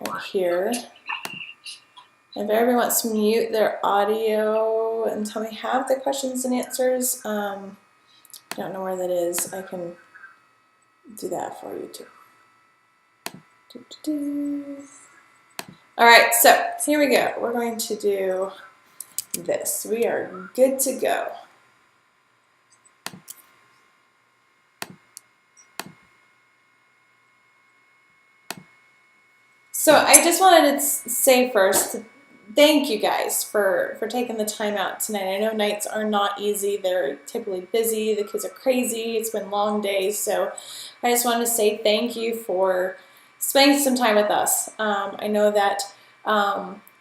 right here. If everybody wants to mute their audio until we have the questions and answers, I don't know where that is. I can do that for you too. All right, so here we go. We're going to do this. We are good to go. So I just wanted to say first, thank you guys for taking the time out tonight. I know nights are not easy. They're typically busy. The kids are crazy. It's been long days. So I just wanted to say thank you for spending some time with us. I know that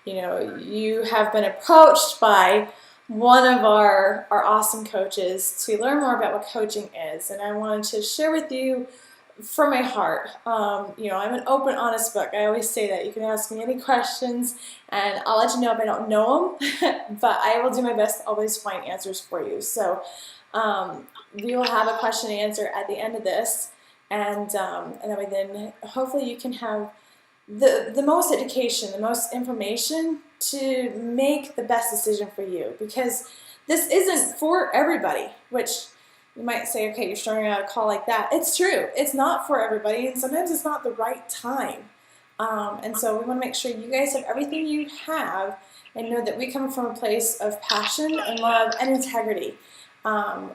you have been approached by one of our awesome coaches to learn more about what coaching is. And I wanted to share with you from my heart. I'm an open, honest book. I always say that. You can ask me any questions, and I'll let you know if I don't know them, but I will do my best to always find answers for you. So we will have a question and answer at the end of this, and then hopefully you can have the most education, the most information to make the best decision for you, because this isn't for everybody, which you might say, okay, you're starting out a call like that. It's true. It's not for everybody, and sometimes it's not the right time. And so we want to make sure you guys have everything you have, and know that we come from a place of passion and love and integrity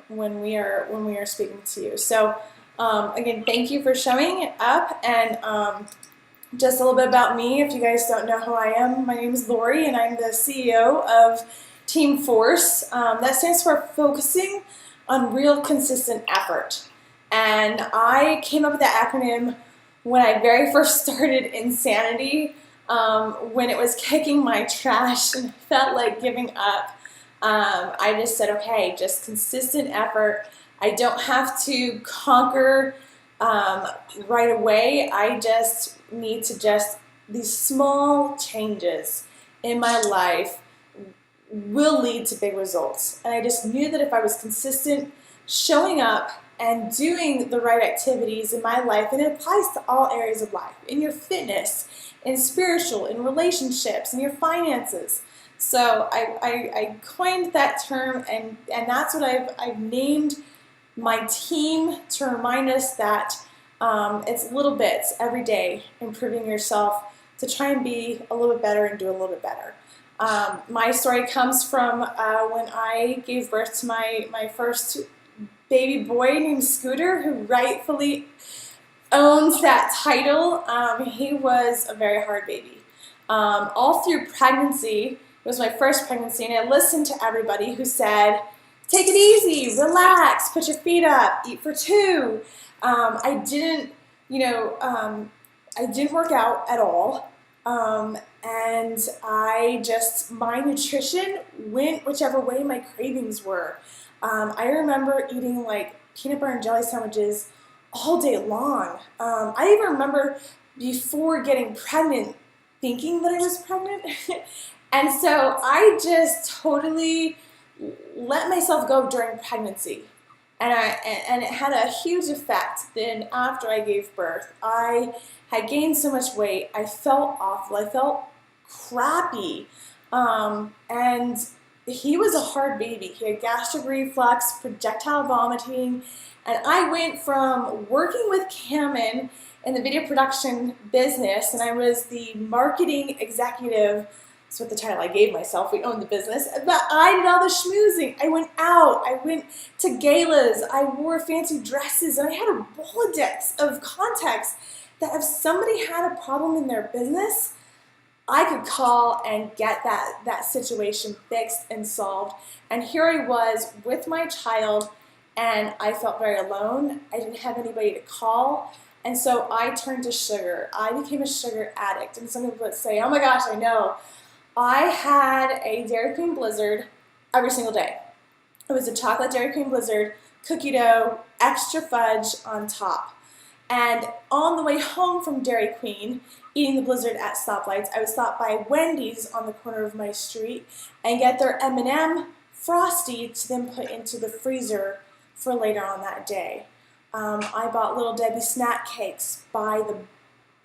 when we are speaking to you. So again, thank you for showing up. And just a little bit about me, if you guys don't know who I am, my name is Lori, and I'm the CEO of Team Force. That stands for Focusing on Real Consistent Effort. And I came up with that acronym when I very first started Insanity, when it was kicking my trash and felt like giving up. I just said, okay, just consistent effort. I don't have to conquer right away. I just need to these small changes in my life will lead to big results. And I just knew that if I was consistent, showing up and doing the right activities in my life, and it applies to all areas of life, in your fitness, in spiritual, in relationships, in your finances. So I coined that term, and that's what I've named my team, to remind us that it's little bits every day, improving yourself to try and be a little bit better and do a little bit better. My story comes from when I gave birth to my first baby boy named Scooter, who rightfully owns that title. He was a very hard baby. All through pregnancy, it was my first pregnancy, and I listened to everybody who said, take it easy, relax, put your feet up, eat for two. I didn't work out at all. And my nutrition went whichever way my cravings were. I remember eating like peanut butter and jelly sandwiches all day long. I even remember before getting pregnant thinking that I was pregnant. And so I just totally let myself go during pregnancy. And it had a huge effect. Then after I gave birth, I had gained so much weight. I felt awful. I felt crappy. And he was a hard baby. He had gastric reflux, projectile vomiting. And I went from working with Cameron in the video production business, and I was the marketing executive. That's what the title I gave myself. We owned the business. But I did all the schmoozing. I went out. I went to galas. I wore fancy dresses. And I had a Rolodex of contacts that if somebody had a problem in their business, I could call and get that situation fixed and solved. And here I was with my child, and I felt very alone. I didn't have anybody to call. And so I turned to sugar. I became a sugar addict. And some people would say, oh my gosh, I know. I had a Dairy Queen Blizzard every single day. It was a chocolate Dairy Queen Blizzard, cookie dough, extra fudge on top. And on the way home from Dairy Queen, eating the Blizzard at stoplights, I would stop by Wendy's on the corner of my street and get their M&M Frosty to then put into the freezer for later on that day. I bought Little Debbie snack cakes by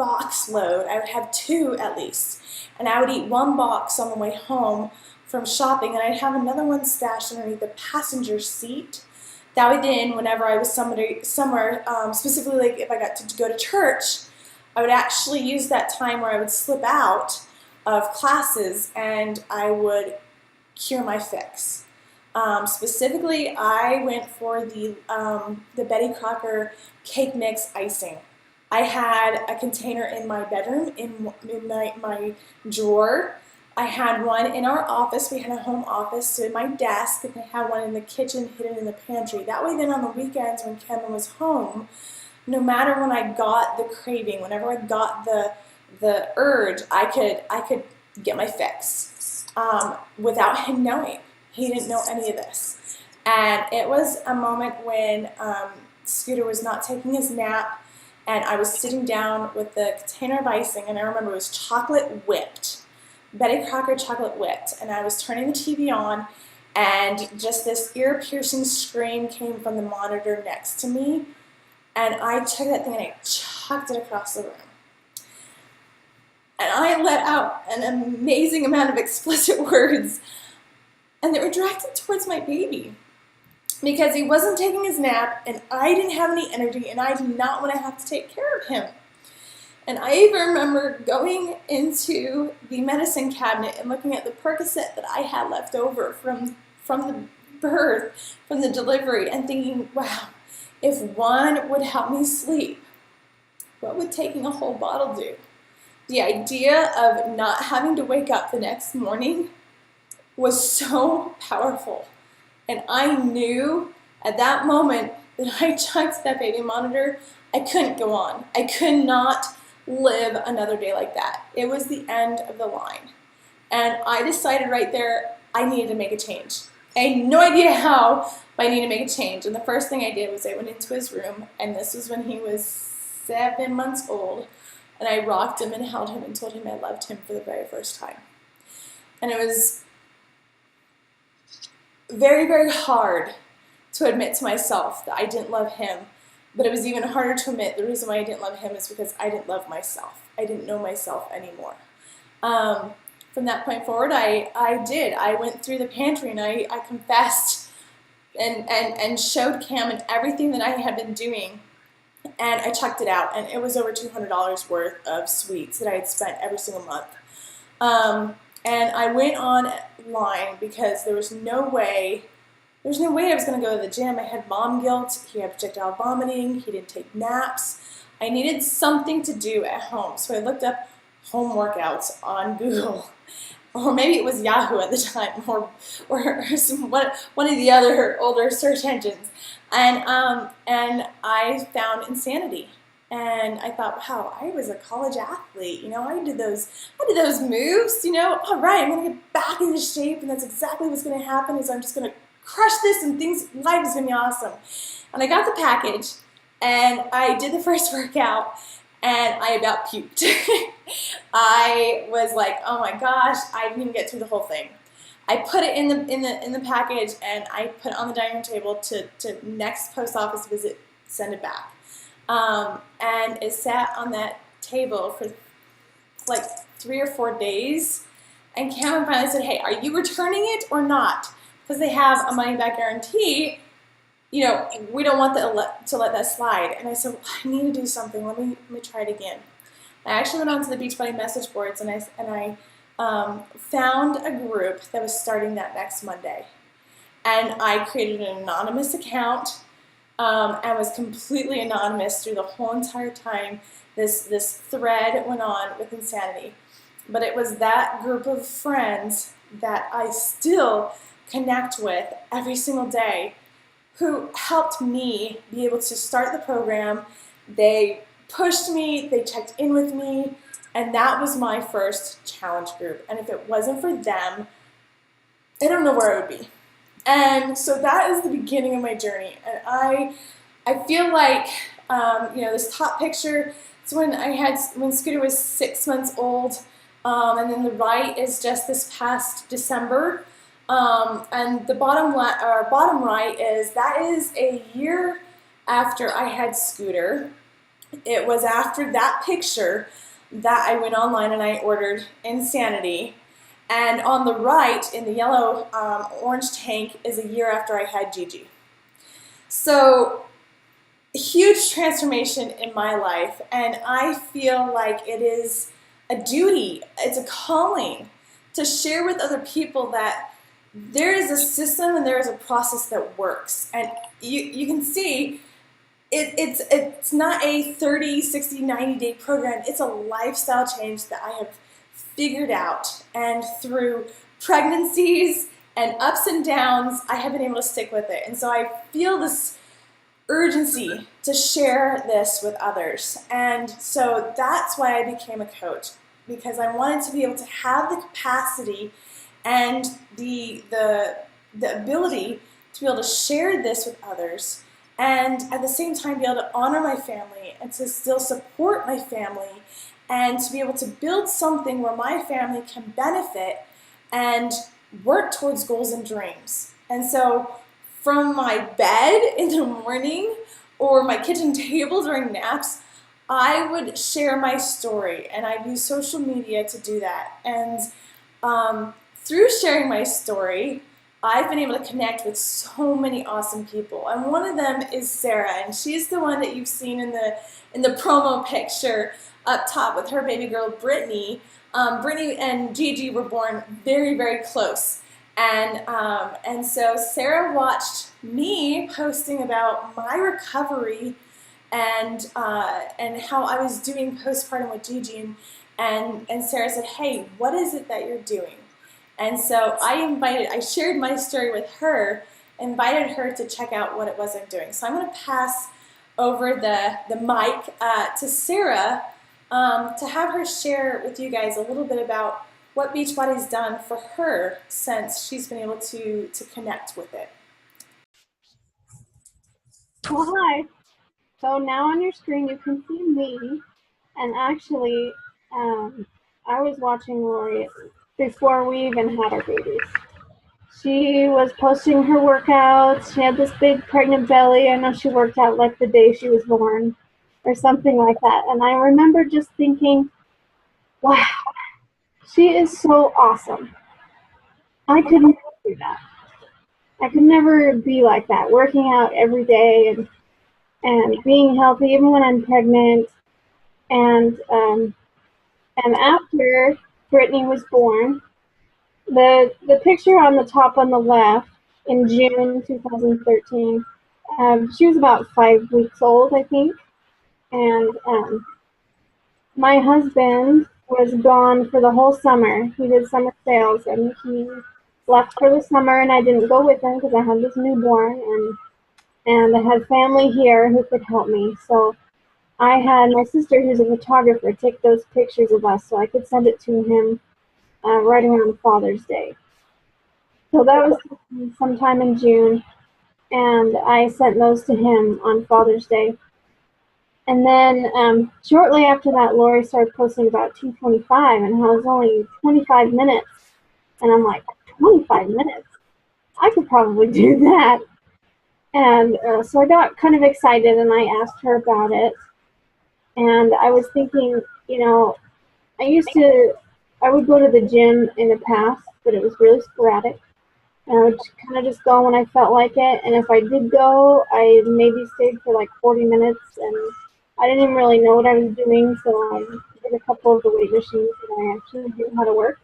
box load. I would have 2 at least. And I would eat 1 box on the way home from shopping, and I'd have another one stashed underneath the passenger seat. That way then, whenever I was somewhere, specifically like if I got to go to church, I would actually use that time where I would slip out of classes and I would cure my fix. Specifically, I went for the Betty Crocker cake mix icing. I had a container in my bedroom, in my drawer. I had one in our office. We had a home office, so in my desk, and I had one in the kitchen hidden in the pantry. That way then on the weekends when Kevin was home, no matter when I got the craving, whenever I got the urge, I could get my fix without him knowing. He didn't know any of this. And it was a moment when Scooter was not taking his nap, and I was sitting down with the container of icing, and I remember it was chocolate whipped. Betty Crocker chocolate whipped, and I was turning the TV on, and just this ear-piercing scream came from the monitor next to me, and I took that thing and I chucked it across the room. And I let out an amazing amount of explicit words, and they were directed towards my baby, because he wasn't taking his nap, and I didn't have any energy, and I did not want to have to take care of him. And I even remember going into the medicine cabinet and looking at the Percocet that I had left over from the birth, from the delivery, and thinking, wow, if one would help me sleep, what would taking a whole bottle do? The idea of not having to wake up the next morning was so powerful. And I knew at that moment that I chucked that baby monitor, I couldn't go on. I could not live another day like that. It was the end of the line. And I decided right there I needed to make a change. I had no idea how, but I needed to make a change. And the first thing I did was I went into his room, and this was when he was 7 months old, and I rocked him and held him and told him I loved him for the very first time. And it was very, very hard to admit to myself that I didn't love him. But it was even harder to admit the reason why I didn't love him is because I didn't love myself. I didn't know myself anymore. From that point forward, I did. I went through the pantry and I confessed and showed Cam everything that I had been doing. And I checked it out, and it was over $200 worth of sweets that I had spent every single month. And I went online because there was no way I was going to go to the gym. I had mom guilt. He had projectile vomiting. He didn't take naps. I needed something to do at home. So I looked up home workouts on Google. Or maybe it was Yahoo at the time, or one of the other older search engines. And I found Insanity. And I thought, wow, I was a college athlete. I did those moves, all right, I'm going to get back into shape, and that's exactly what's going to happen is I'm just going to crush this and life is going to be awesome. And I got the package, and I did the first workout, and I about puked. I was like, oh my gosh, I didn't even get through the whole thing. I put it in the package, and I put it on the dining room table to next post office visit, send it back. And it sat on that table for like 3 or 4 days, and Cameron finally said, hey, are you returning it or not? Because they have a money-back guarantee, we don't want to let that slide. And I said, well, I need to do something. Let me try it again. I actually went onto the Beachbody message boards, and I found a group that was starting that next Monday. And I created an anonymous account and was completely anonymous through the whole entire time this thread went on with Insanity. But it was that group of friends that I still connect with every single day who helped me be able to start the program. They pushed me, they checked in with me, and that was my first challenge group. And if it wasn't for them, I don't know where I would be. And so that is the beginning of my journey. And I feel like, this top picture is when Scooter was 6 months old. And then the right is just this past December. And the bottom right is a year after I had Scooter. It was after that picture that I went online and I ordered Insanity. And on the right, in the yellow orange tank, is a year after I had Gigi. So, huge transformation in my life, and I feel like it is a duty, it's a calling to share with other people that there is a system and there is a process that works. And you can see it's not a 30, 60, 90-day program. It's a lifestyle change that I have figured out. And through pregnancies and ups and downs, I have been able to stick with it. And so I feel this urgency to share this with others. And so that's why I became a coach, because I wanted to be able to have the capacity and the ability to be able to share this with others, and at the same time be able to honor my family and to still support my family, and to be able to build something where my family can benefit and work towards goals and dreams. And so from my bed in the morning or my kitchen table during naps, I would share my story, and I use social media to do that. And through sharing my story, I've been able to connect with so many awesome people, and one of them is Sarah, and she's the one that you've seen in the promo picture up top with her baby girl Brittany. Brittany and Gigi were born very, very close, and so Sarah watched me posting about my recovery and how I was doing postpartum with Gigi, and Sarah said, "Hey, what is it that you're doing?" And so I shared my story with her, invited her to check out what it was I'm doing. So I'm going to pass over the mic to Sarah to have her share with you guys a little bit about what Beachbody's done for her since she's been able to connect with it. Well, hi. So now on your screen you can see me, and actually, I was watching Lori before we even had our babies. She was posting her workouts. She had this big pregnant belly. I know she worked out like the day she was born or something like that. And I remember just thinking, wow, she is so awesome. I could never do that. I could never be like that, working out every day and being healthy even when I'm pregnant. And after Brittany was born, the picture on the top on the left in June 2013, she was about 5 weeks old, I think, and my husband was gone for the whole summer. He did summer sales, and he left for the summer, and I didn't go with him because I had this newborn, and I had family here who could help me. So I had my sister, who's a photographer, take those pictures of us so I could send it to him right around Father's Day. So that was sometime in June, and I sent those to him on Father's Day. And then shortly after that, Lori started posting about T25 and how it was only 25 minutes. And I'm like, 25 minutes? I could probably do that. And so I got kind of excited, and I asked her about it. And I was thinking, I would go to the gym in the past, but it was really sporadic. And I would kind of just go when I felt like it. And if I did go, I maybe stayed for like 40 minutes, and I didn't even really know what I was doing. So I did a couple of the weight machines that I actually knew how to work,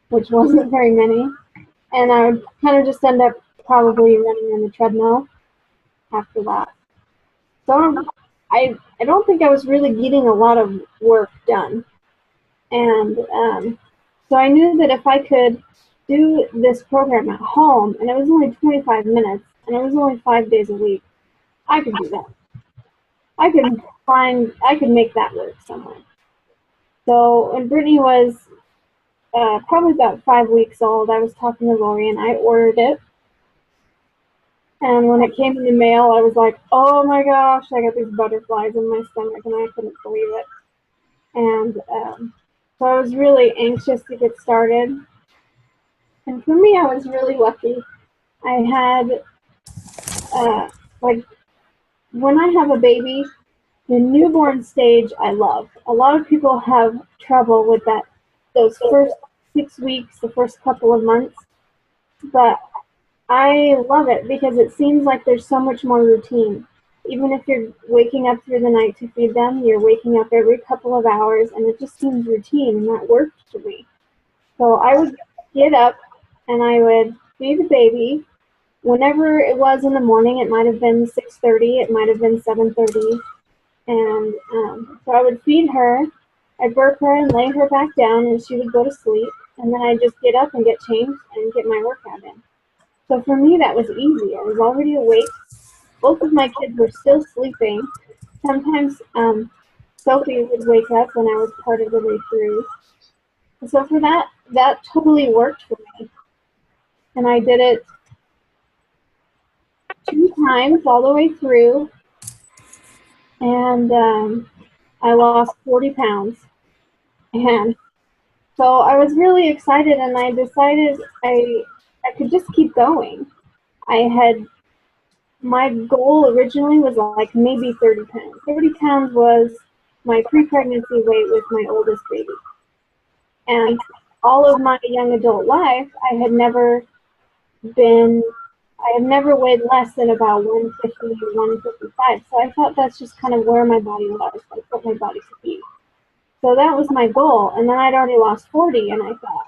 which wasn't very many. And I would kind of just end up probably running on the treadmill after that. So I don't think I was really getting a lot of work done. And so I knew that if I could do this program at home, and it was only 25 minutes, and it was only 5 days a week, I could do that. I could make that work somewhere. So when Brittany was probably about 5 weeks old, I was talking to Lori, and I ordered it. And when it came in the mail, I was like, oh my gosh, I got these butterflies in my stomach, and I couldn't believe it. And so I was really anxious to get started. And for me, I was really lucky. I had, like, when I have a baby, The newborn stage I love. A lot of people have trouble with that, those first 6 weeks, the first couple of months, but I love it because it seems like there's so much more routine. Even if you're waking up through the night to feed them, you're waking up every couple of hours, and it just seems routine, and that worked for me. So I would get up and I would feed the baby. Whenever it was in the morning, it might have been 6:30, it might have been 7:30, and so I would feed her. I'd burp her and lay her back down, and she would go to sleep. And then I'd just get up and get changed and get my workout in. So for me, that was easy. I was already awake. Both of my kids were still sleeping. Sometimes Sophie would wake up when I was part of the way through. So for that, that totally worked for me. And I did it 2 times all the way through. And I lost 40 pounds. And so I was really excited, and I decided I could just keep going. I had my goal originally was like maybe 30 pounds. 30 pounds was my pre-pregnancy weight with my oldest baby. And all of my young adult life, been, I have never weighed less than about 150 or 155. So I thought that's just kind of where my body was, like what my body could be. So that was my goal. And then I'd already lost 40, and I thought,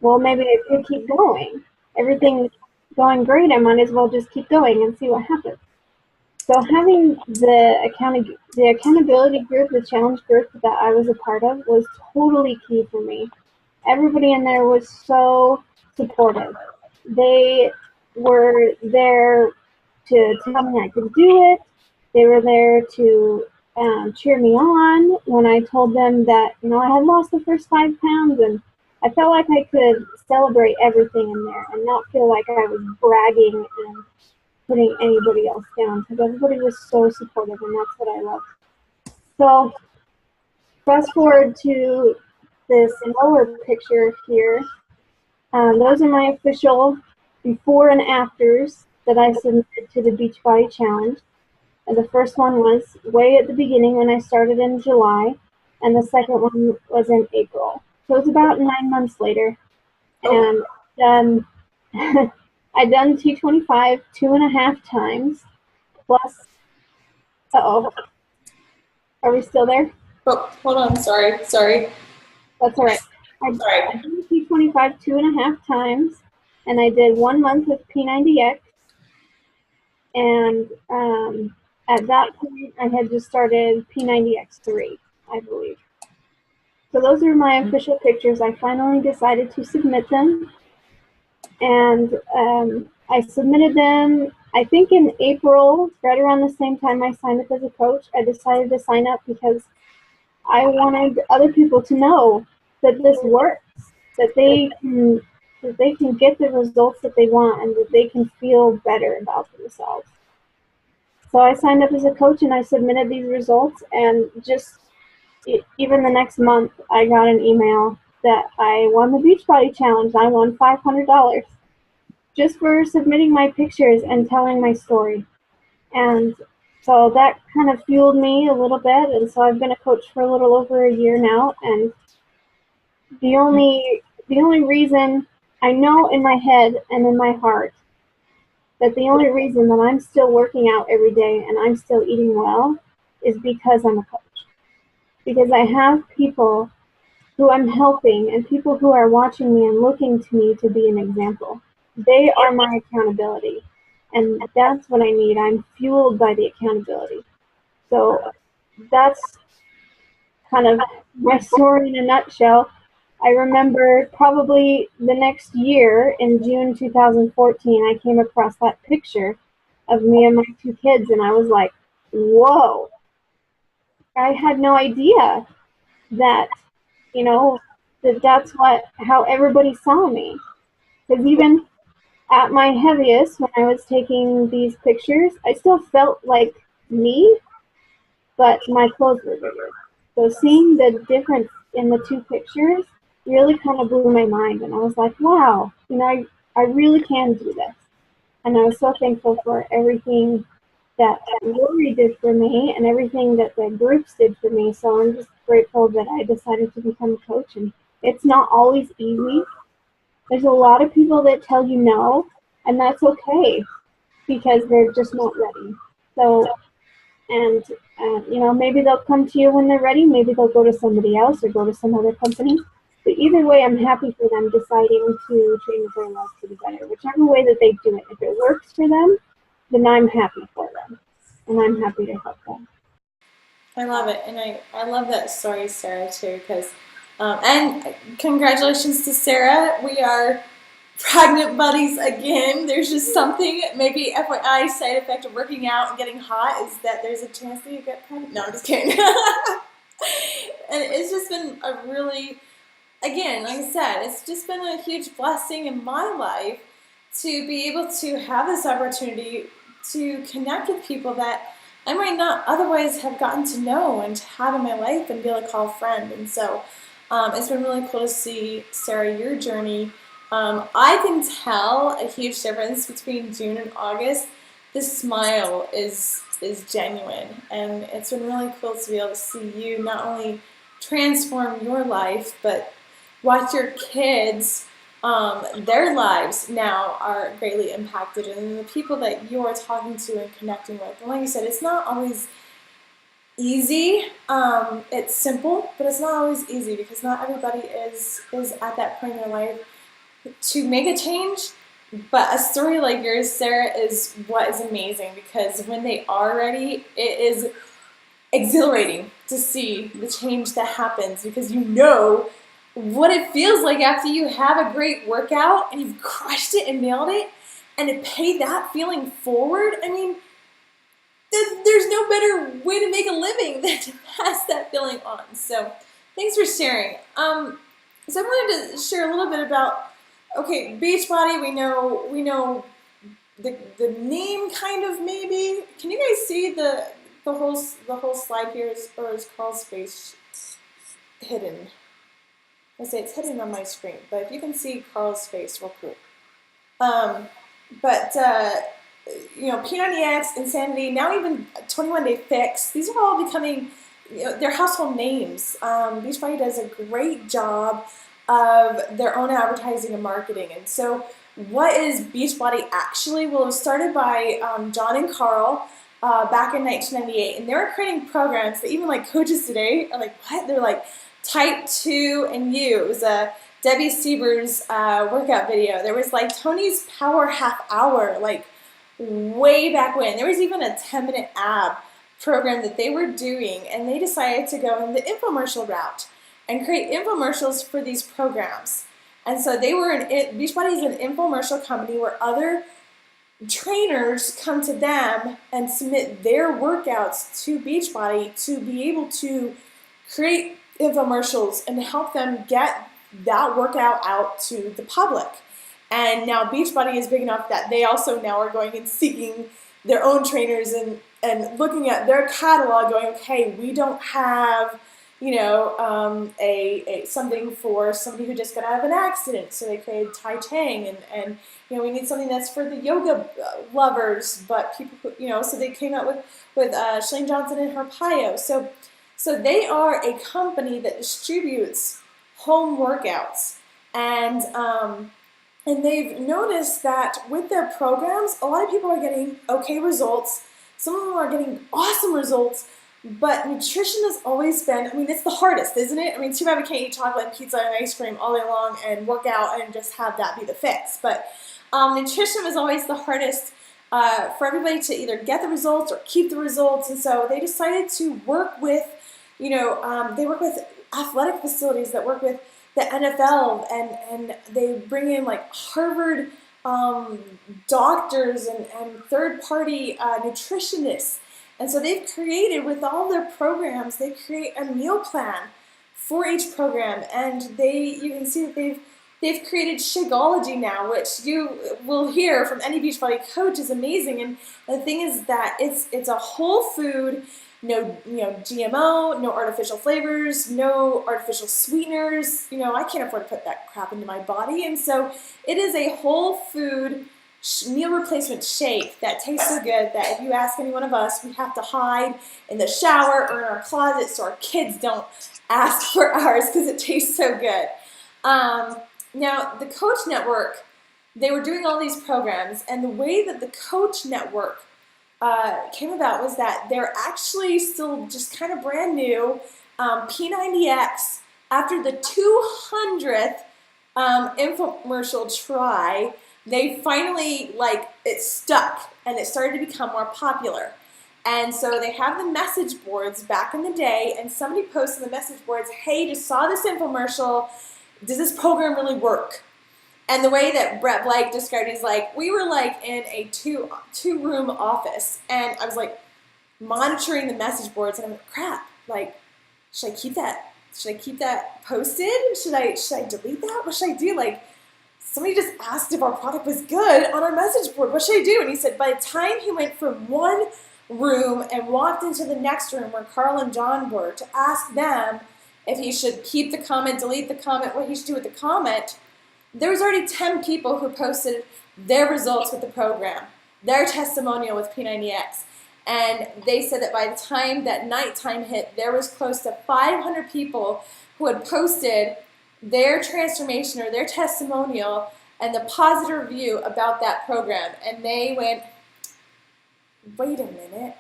well, maybe I could keep going. Everything's going great. I might as well just keep going and see what happens. So having the accountability group, the challenge group that I was a part of, was totally key for me. Everybody in there was so supportive. They were there to tell me I could do it. They were there to cheer me on when I told them that, I had lost the first 5 pounds, and I felt like I could celebrate everything in there and not feel like I was bragging and putting anybody else down, because everybody was so supportive, and that's what I loved. So fast forward to this lower picture here. Those are my official before and afters that I submitted to the Beachbody Challenge. And the first one was way at the beginning when I started in July, and the second one was in April. So it's about 9 months later, and done. I done T25 2.5 times, plus. Uh-oh. Are we still there? Oh, hold on. Sorry. That's all right. I did T25 2.5 times, and I did 1 month of P90X. And at that point, I had just started P90X3, I believe. So those are my official pictures. I finally decided to submit them, and I submitted them, I think, in April, right around the same time I signed up as a coach. I decided to sign up because I wanted other people to know that this works, that they can get the results that they want, and that they can feel better about themselves. So I signed up as a coach, and I submitted these results, and just even the next month, I got an email that I won the Beachbody Challenge. I won $500 just for submitting my pictures and telling my story. And so that kind of fueled me a little bit, and so I've been a coach for a little over a year now, and the only reason I know in my head and in my heart that the only reason that I'm still working out every day and I'm still eating well is because I'm a coach. Because I have people who I'm helping and people who are watching me and looking to me to be an example. They are my accountability, and that's what I need. I'm fueled by the accountability. So that's kind of my story in a nutshell. I remember probably the next year, in June 2014, I came across that picture of me and my 2 kids, and I was like, whoa. I had no idea that, that's how everybody saw me. Because even at my heaviest, when I was taking these pictures, I still felt like me, but my clothes were bigger. So seeing the difference in the 2 pictures really kind of blew my mind, and I was like, wow, I really can do this. And I was so thankful for everything that Lori did for me and everything that the groups did for me. So I'm just grateful that I decided to become a coach. And it's not always easy. There's a lot of people that tell you no, and that's okay because they're just not ready. So, and maybe they'll come to you when they're ready. Maybe they'll go to somebody else or go to some other company. But either way, I'm happy for them deciding to change their life to the better. Whichever way that they do it, if it works for them, then I'm happy for them, and I'm happy to help them. I love it, and I love that story, Sarah, too, because and congratulations to Sarah. We are pregnant buddies again. There's just something, maybe FYI side effect of working out and getting hot is that there's a chance that you get pregnant. No, I'm just kidding. And it's just been a really, again, like I said, it's just been a huge blessing in my life to be able to have this opportunity to connect with people that I might not otherwise have gotten to know and to have in my life and be able to call a friend. And so it's been really cool to see, Sarah, your journey. I can tell a huge difference between June and August. The smile is genuine, and it's been really cool to be able to see you not only transform your life, but watch your kids, their lives now are greatly impacted, and the people that you are talking to and connecting with. And like you said, it's not always easy. It's simple, but it's not always easy because not everybody is at that point in their life to make a change. But a story like yours, Sarah, is what is amazing because when they are ready, it is exhilarating to see the change that happens because you know what it feels like after you have a great workout and you've crushed it and nailed it, and to pay that feeling forward. I mean, there's no better way to make a living than to pass that feeling on. So thanks for sharing. So I wanted to share a little bit about, okay, Beachbody, we know the name kind of maybe. Can you guys see the whole slide here or is Carl's face hidden? I say it's hidden on my screen, but if you can see Carl's face real quick. But P90X, Insanity, now even 21 Day Fix, these are all becoming, they're household names. Beachbody does a great job of their own advertising and marketing. And so what is Beachbody actually? Well, it was started by John and Carl back in 1998, and they were creating programs that even like coaches today are like, what? They're like, Type 2 and You. It was a Debbie Siebers workout video. There was like Tony's Power Half Hour, like way back when. There was even a 10-minute ab program that they were doing, and they decided to go in the infomercial route and create infomercials for these programs. And so they were Beachbody is an infomercial company where other trainers come to them and submit their workouts to Beachbody to be able to create infomercials and help them get that workout out to the public. And now Beachbody is big enough that they also now are going and seeking their own trainers and looking at their catalog going, okay, we don't have, something for somebody who just got out of an accident. So they created Tai Chang and we need something that's for the yoga lovers, but people who, so they came out with Shalane Johnson and her Pio. So they are a company that distributes home workouts, and they've noticed that with their programs, a lot of people are getting okay results. Some of them are getting awesome results, but nutrition has always been, it's the hardest, isn't it? Too bad we can't eat chocolate and pizza and ice cream all day long and work out and just have that be the fix. But nutrition was always the hardest for everybody to either get the results or keep the results, and so they decided to work with they work with athletic facilities that work with the NFL, and they bring in like Harvard doctors and third-party nutritionists. And so they've created, with all their programs, they create a meal plan for each program, and you can see that they've created Shakeology now, which you will hear from any Beachbody coach is amazing. And the thing is that it's a whole food. No, GMO, no artificial flavors, no artificial sweeteners. I can't afford to put that crap into my body. And so it is a whole food meal replacement shake that tastes so good that if you ask any one of us, we have to hide in the shower or in our closet so our kids don't ask for ours because it tastes so good. Now, the Coach Network, they were doing all these programs, and the way that the Coach Network came about was that they're actually still just kind of brand new. P90X, after the 200th infomercial try, they finally, it stuck, and it started to become more popular. And so they have the message boards back in the day, and somebody posted on the message boards, hey, just saw this infomercial, does this program really work? And the way that Brett Blake described it is we were in a two-room office, and I was monitoring the message boards, and I'm crap, should I keep that? Should I keep that posted? Should I delete that? What should I do? Somebody just asked if our product was good on our message board. What should I do? And he said by the time he went from one room and walked into the next room where Carl and John were to ask them if he should keep the comment, delete the comment, what he should do with the comment, there was already 10 people who posted their results with the program, their testimonial with P90X. And they said that by the time that nighttime hit, there was close to 500 people who had posted their transformation or their testimonial and the positive review about that program. And they went, wait a minute.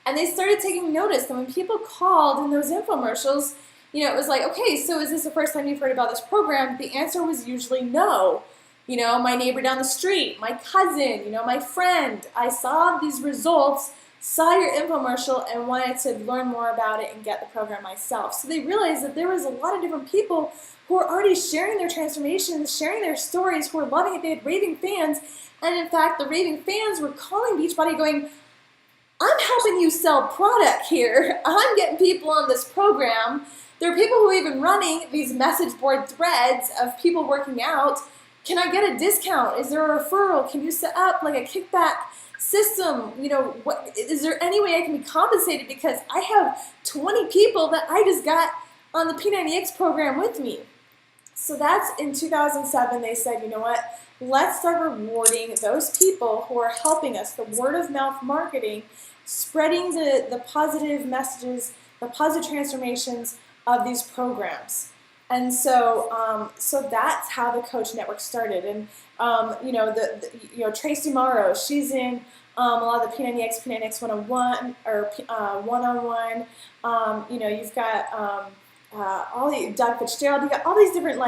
And they started taking notice. And when people called in those infomercials, it was okay, so is this the first time you've heard about this program? The answer was usually no. My neighbor down the street, my cousin, my friend. I saw these results, saw your infomercial, and wanted to learn more about it and get the program myself. So they realized that there was a lot of different people who were already sharing their transformations, sharing their stories, who were loving it. They had raving fans. And in fact, the raving fans were calling Beachbody going, I'm helping you sell product here. I'm getting people on this program. There are people who are even running these message board threads of people working out. Can I get a discount? Is there a referral? Can you set up a kickback system? Is there any way I can be compensated because I have 20 people that I just got on the P90X program with me? So that's in 2007. They said, you know what? Let's start rewarding those people who are helping us, the word of mouth marketing, spreading the positive messages, the positive transformations of these programs. And so, so that's how the Coach Network started. And Tracy Morrow, she's in a lot of the P90X 101 or one-on-one. You've got all the Doug Fitzgerald. You got all these different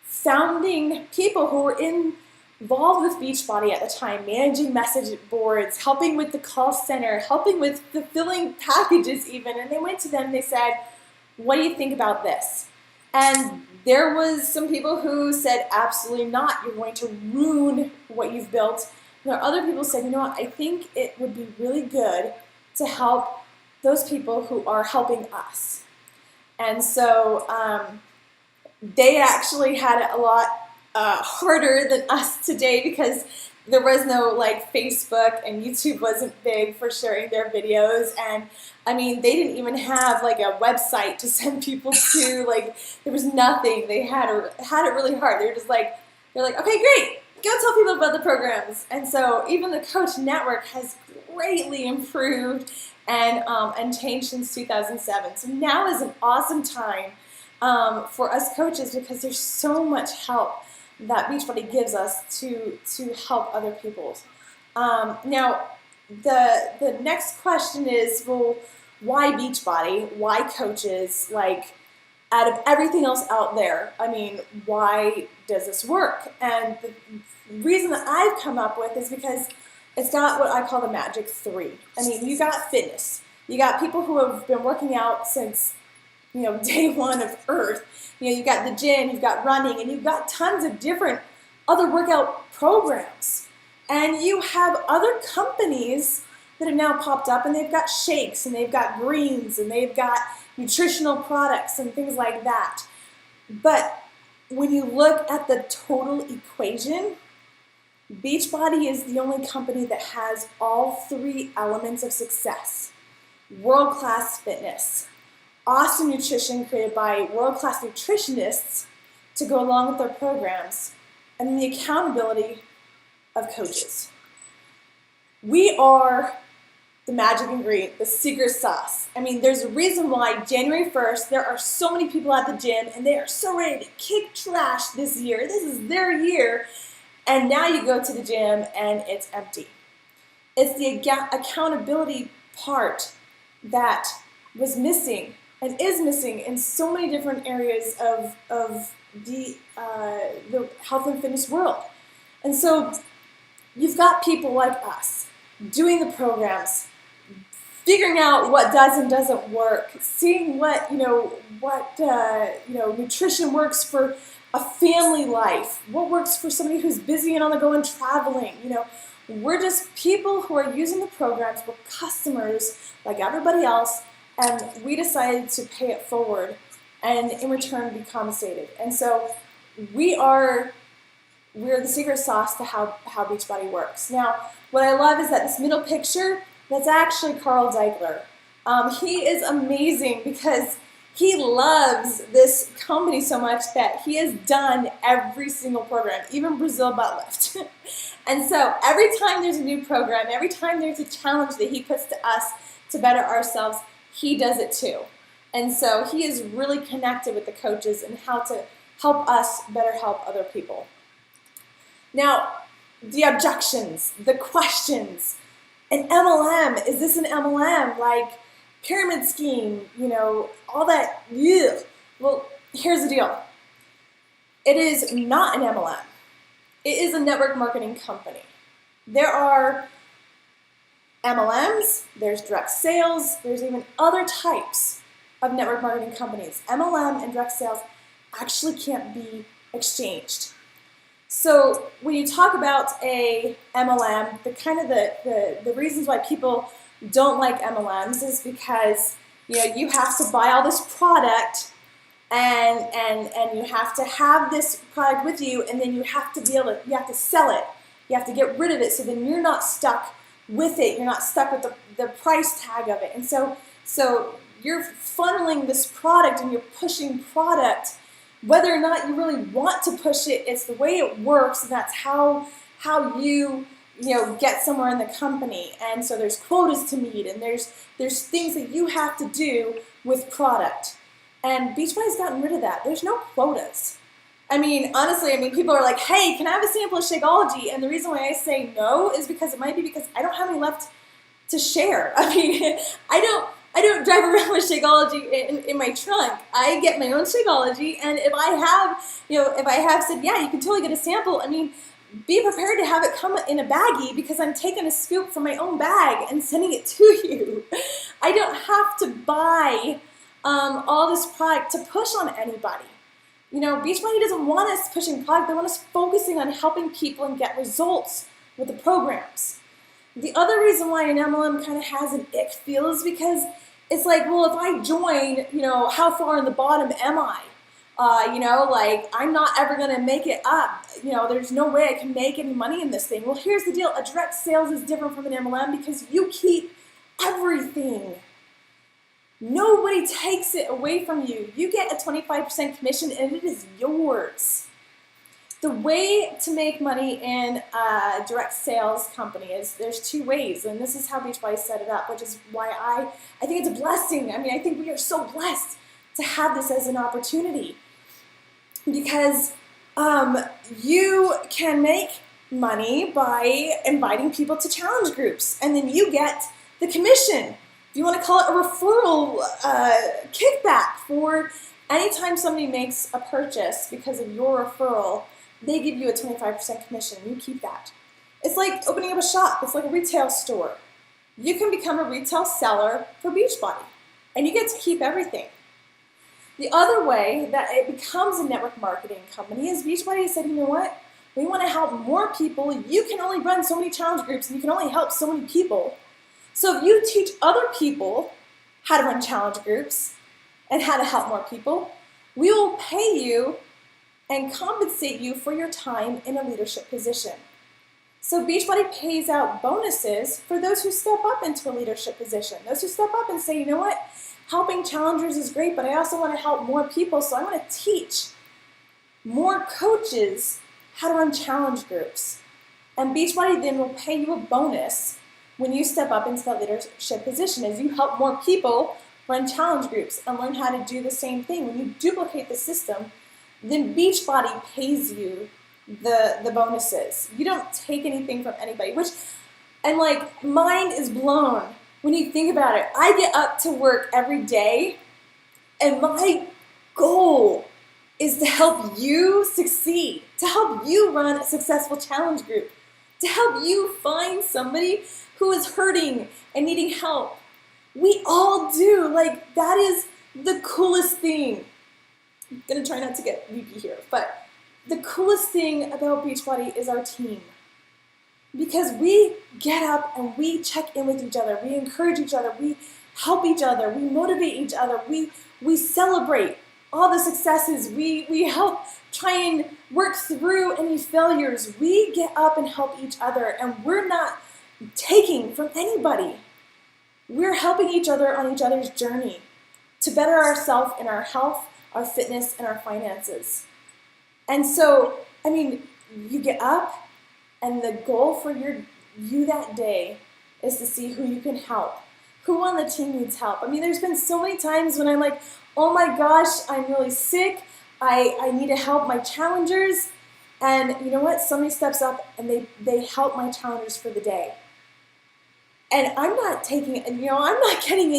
founding people who were involved with Beachbody at the time, managing message boards, helping with the call center, helping with fulfilling packages even. And they went to them and they said, what do you think about this? And there was some people who said, absolutely not. You're going to ruin what you've built. And there are other people who said, you know what, I think it would be really good to help those people who are helping us. And so they actually had it a lot harder than us today because there was no Facebook, and YouTube wasn't big for sharing their videos. And I mean, they didn't even have a website to send people to. There was nothing. They had it really hard. They're just they're okay, great, go tell people about the programs. And so even the Coach Network has greatly improved and changed since 2007. So now is an awesome time for us coaches because there's so much help that Beachbody gives us to help other people. Now, the next question is, well, why Beachbody? Why coaches? Out of everything else out there, I mean, why does this work? And the reason that I've come up with is because it's got what I call the magic 3. I mean, you got fitness. You got people who have been working out since day one of Earth. You've got the gym, you've got running, and you've got tons of different other workout programs. And you have other companies that have now popped up, and they've got shakes, and they've got greens, and they've got nutritional products and things like that. But when you look at the total equation, Beachbody is the only company that has all 3 elements of success. World-class fitness, awesome nutrition created by world-class nutritionists to go along with their programs, and then the accountability of coaches. We are the magic ingredient, the secret sauce. I mean, there's a reason why January 1st, there are so many people at the gym and they are so ready to kick trash this year. This is their year. And now you go to the gym and it's empty. It's the accountability part that was missing and is missing in so many different areas of the health and fitness world. And so you've got people like us doing the programs, figuring out what does and doesn't work, seeing what nutrition works for a family life, what works for somebody who's busy and on the go and traveling. We're just people who are using the programs. We're customers like everybody else, and we decided to pay it forward and in return be compensated. And so we're the secret sauce to how Beachbody works. Now, what I love is that this middle picture, that's actually Carl Daikeler. He is amazing because he loves this company so much that he has done every single program, even Brazil butt lift. And so every time there's a new program, every time there's a challenge that he puts to us to better ourselves, he does it too. And so he is really connected with the coaches and how to help us better help other people. Now, the objections, the questions, an MLM, is this an MLM? Like pyramid scheme, all that. Ugh. Well, here's the deal. It is not an MLM. It is a network marketing company. There are MLMs, there's direct sales, there's even other types of network marketing companies. MLM and direct sales actually can't be exchanged. So when you talk about a MLM, the reasons why people don't like MLMs is because you have to buy all this product and you have to have this product with you, and then you have to sell it. You have to get rid of it, so then you're not stuck with it. You're not stuck with the price tag of it. And so you're funneling this product and you're pushing product. Whether or not you really want to push it, it's the way it works, and that's how you get somewhere in the company. And so there's quotas to meet, and there's things that you have to do with product. And Beachbody's gotten rid of that. There's no quotas. Honestly, people are like, hey, can I have a sample of Shakeology? And the reason why I say no is because it might be because I don't have any left to share. I don't drive around with Shakeology in my trunk. I get my own Shakeology, and if I have said, yeah, you can totally get a sample, be prepared to have it come in a baggie because I'm taking a scoop from my own bag and sending it to you. I don't have to buy all this product to push on anybody. Beachbody doesn't want us pushing product. They want us focusing on helping people and get results with the programs. The other reason why an MLM kind of has an ick feel is because it's like, well, if I join, how far in the bottom am I? I'm not ever going to make it up. There's no way I can make any money in this thing. Well, here's the deal. A direct sales is different from an MLM because you keep everything. Nobody takes it away from you. You get a 25% commission and it is yours. The way to make money in a direct sales company is there's two ways, and this is how Beachbody set it up, which is why I think it's a blessing. I think we are so blessed to have this as an opportunity because you can make money by inviting people to challenge groups, and then you get the commission. If you want to call it a referral kickback for anytime somebody makes a purchase because of your referral, they give you a 25% commission. You keep that. It's like opening up a shop. It's like a retail store. You can become a retail seller for Beachbody, and you get to keep everything. The other way that it becomes a network marketing company is Beachbody said, you know what? We want to help more people. You can only run so many challenge groups, and you can only help so many people. So if you teach other people how to run challenge groups and how to help more people, we will pay you and compensate you for your time in a leadership position. So Beachbody pays out bonuses for those who step up into a leadership position. Those who step up and say, you know what, helping challengers is great, but I also want to help more people, so I want to teach more coaches how to run challenge groups. And Beachbody then will pay you a bonus when you step up into that leadership position as you help more people run challenge groups and learn how to do the same thing. When you duplicate the system, then Beachbody pays you the bonuses. You don't take anything from anybody, and like, mind is blown when you think about it. I get up to work every day, and my goal is to help you succeed, to help you run a successful challenge group, to help you find somebody who is hurting and needing help. We all do. Like, that is the coolest thing. I'm gonna try not to get weepy here, but the coolest thing about Beachbody is our team. Because we get up and we check in with each other, we encourage each other, we help each other, we motivate each other, we celebrate all the successes, we help try and work through any failures. We get up and help each other, and we're not taking from anybody. We're helping each other on each other's journey to better ourselves in our health, our fitness, and our finances. And so, I mean, you get up, and the goal for you that day is to see who you can help. Who on the team needs help? I mean, there's been so many times when I'm like, oh my gosh, I'm really sick. I need to help my challengers. And you know what? Somebody steps up and they help my challengers for the day. And I'm not taking, I'm not getting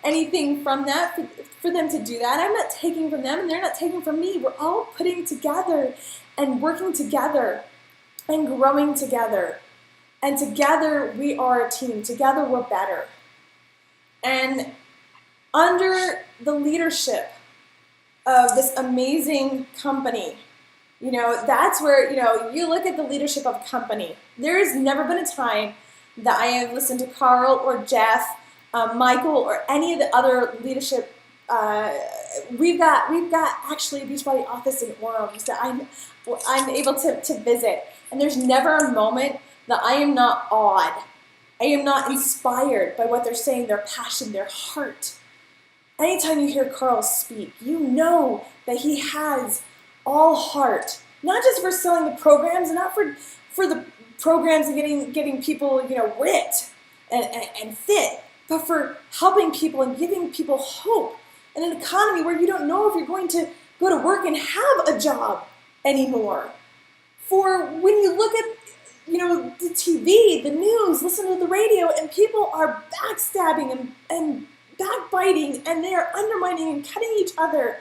anything from that for them to do that. I'm not taking from them, and they're not taking from me. We're all putting together and working together and growing together. And together we are a team. Together we're better. And under the leadership of this amazing company, that's where, you look at the leadership of a company. There has never been a time that I have listened to Carl or Jeff, Michael, or any of the other leadership. We've got actually a Beachbody office in Orem that I'm able to visit, and there's never a moment that I am not awed. I am not inspired by what they're saying, their passion, their heart. Anytime you hear Carl speak, you know that he has all heart, not just for selling the programs, and not for the programs and getting people, ripped and fit, but for helping people and giving people hope in an economy where you don't know if you're going to go to work and have a job anymore. For when you look at, the TV, the news, listen to the radio, and people are backstabbing and backbiting, and they are undermining and cutting each other.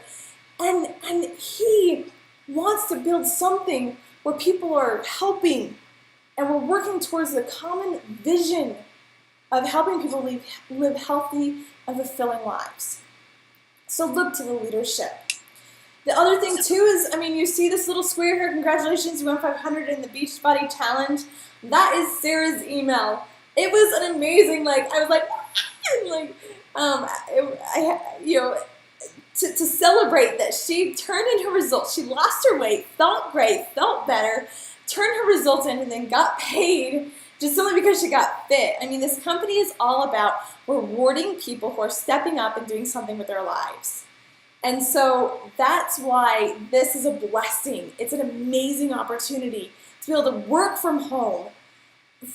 And he wants to build something where people are helping, and we're working towards the common vision of helping people live healthy and fulfilling lives. So look to the leadership. The other thing too is, you see this little square here, congratulations, you went 500 in the Beachbody Challenge. That is Sarah's email. It was an amazing, to celebrate that she turned in her results. She lost her weight, felt great, felt better, turned her results in, and then got paid just simply because she got fit. This company is all about rewarding people who are stepping up and doing something with their lives. And so that's why this is a blessing. It's an amazing opportunity to be able to work from home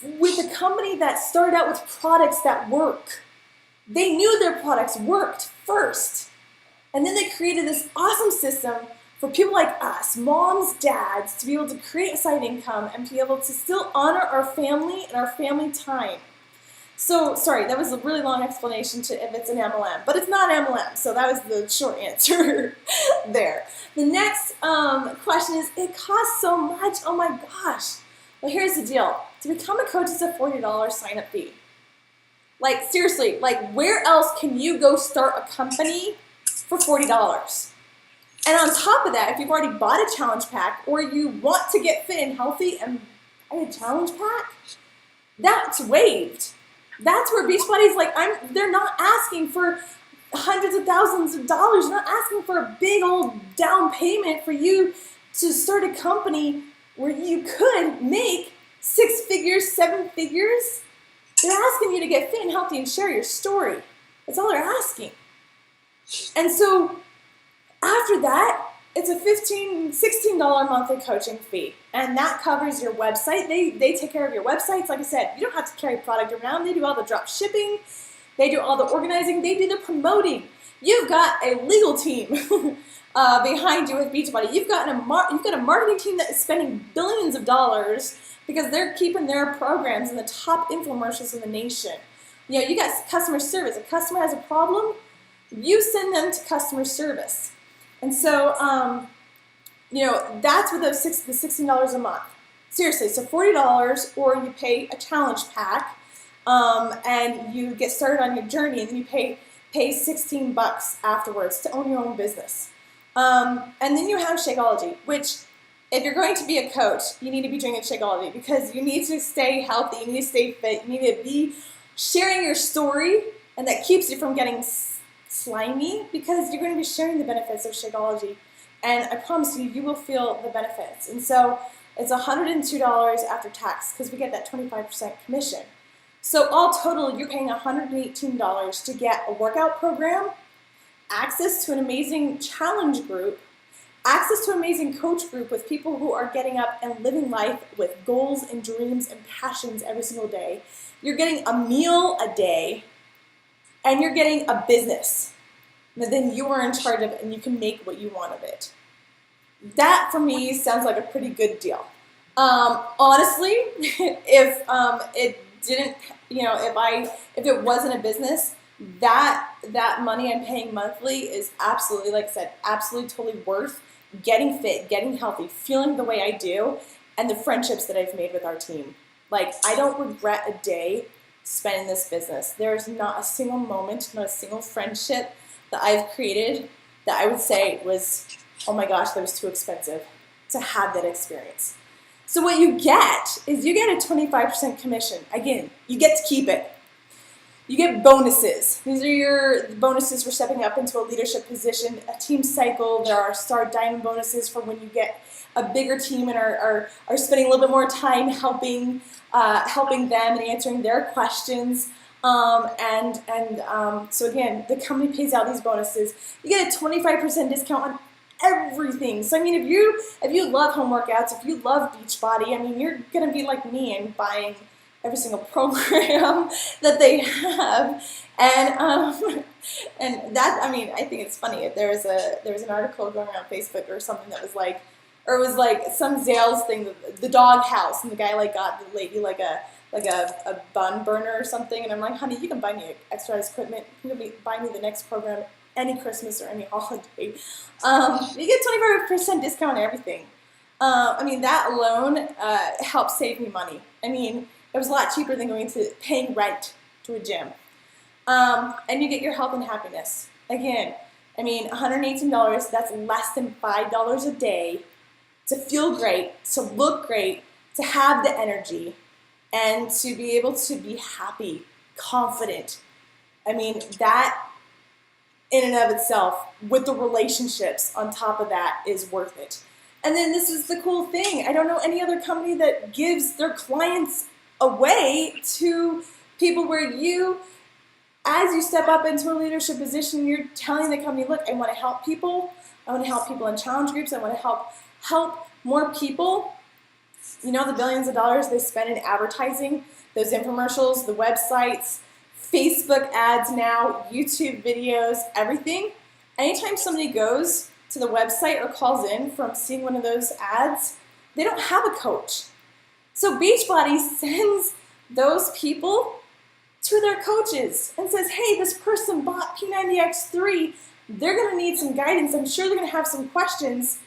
with a company that started out with products that work. They knew their products worked first. And then they created this awesome system for people like us, moms, dads, to be able to create a side income and be able to still honor our family and our family time. So, sorry, that was a really long explanation to if it's an MLM, but it's not MLM, so that was the short answer there. The next question is, it costs so much, oh my gosh. Well, here's the deal. To become a coach, it's a $40 sign-up fee. Seriously, where else can you go start a company for $40? And on top of that, if you've already bought a challenge pack, or you want to get fit and healthy and buy a challenge pack, that's waived. That's where Beachbody's they're not asking for hundreds of thousands of dollars. They're not asking for a big old down payment for you to start a company where you could make 6 figures, 7 figures. They're asking you to get fit and healthy and share your story. That's all they're asking. And so after that, it's a $16 monthly coaching fee, and that covers your website. They take care of your websites. Like I said, you don't have to carry product around. They do all the drop shipping. They do all the organizing. They do the promoting. You've got a legal team behind you with Beachbody. You've got a marketing team that is spending billions of dollars because they're keeping their programs in the top infomercials in the nation. You know, you got customer service. If a customer has a problem, you send them to customer service. And so, you know, that's what the $16 a month. Seriously, so $40, or you pay a challenge pack, and you get started on your journey, and then you pay 16 bucks afterwards to own your own business. And then you have Shakeology, which, if you're going to be a coach, you need to be drinking Shakeology because you need to stay healthy, you need to stay fit, you need to be sharing your story, and that keeps you from getting slimy because you're going to be sharing the benefits of Shakeology. And I promise you, you will feel the benefits. And so it's $102 after tax because we get that 25% commission. So all total, you're paying $118 to get a workout program, access to an amazing challenge group, access to an amazing coach group with people who are getting up and living life with goals and dreams and passions every single day. You're getting a meal a day, and you're getting a business that then you are in charge of, and you can make what you want of it. That, for me, sounds like a pretty good deal. Honestly, if it didn't, you know, if it wasn't a business, that money I'm paying monthly is absolutely, like I said, absolutely totally worth getting fit, getting healthy, feeling the way I do, and the friendships that I've made with our team. Like, I don't regret a day spent in this business. There's not a single moment, not a single friendship that I've created that I would say was, oh my gosh, that was too expensive to have that experience. So what you get is you get a 25% commission. Again, you get to keep it. You get bonuses. These are your bonuses for stepping up into a leadership position, a team cycle. There are Star Diamond bonuses for when you get a bigger team and are spending a little bit more time helping them and answering their questions. So again, the company pays out these bonuses. You get a 25% discount on everything. So I mean, if you love home workouts, if you love Beachbody, I mean, you're gonna be like me and buying every single program that they have, and that, I mean, I think it's funny. There was an article going around Facebook or something that was like, or it was like some Zales thing, the dog house, and the guy like got the lady like a bun burner or something, and I'm like, honey, you can buy me exercise equipment. You can buy me the next program any Christmas or any holiday. You get 25% discount on everything. I mean, that alone helped save me money. I mean, it was a lot cheaper than paying rent to a gym. And you get your health and happiness. Again, I mean, $118, that's less than $5 a day to feel great, to look great, to have the energy, and to be able to be happy, confident. I mean, that in and of itself, with the relationships on top of that, is worth it. And then this is the cool thing. I don't know any other company that gives their clients away to people where you, as you step up into a leadership position, you're telling the company, look, I want to help people. I want to help people in challenge groups. I want to help more people. You know, the billions of dollars they spend in advertising, those infomercials, the websites, Facebook ads now, YouTube videos, everything. Anytime somebody goes to the website or calls in from seeing one of those ads, they don't have a coach. So Beachbody sends those people to their coaches and says, hey, this person bought P90X3. They're going to need some guidance. I'm sure they're going to have some questions.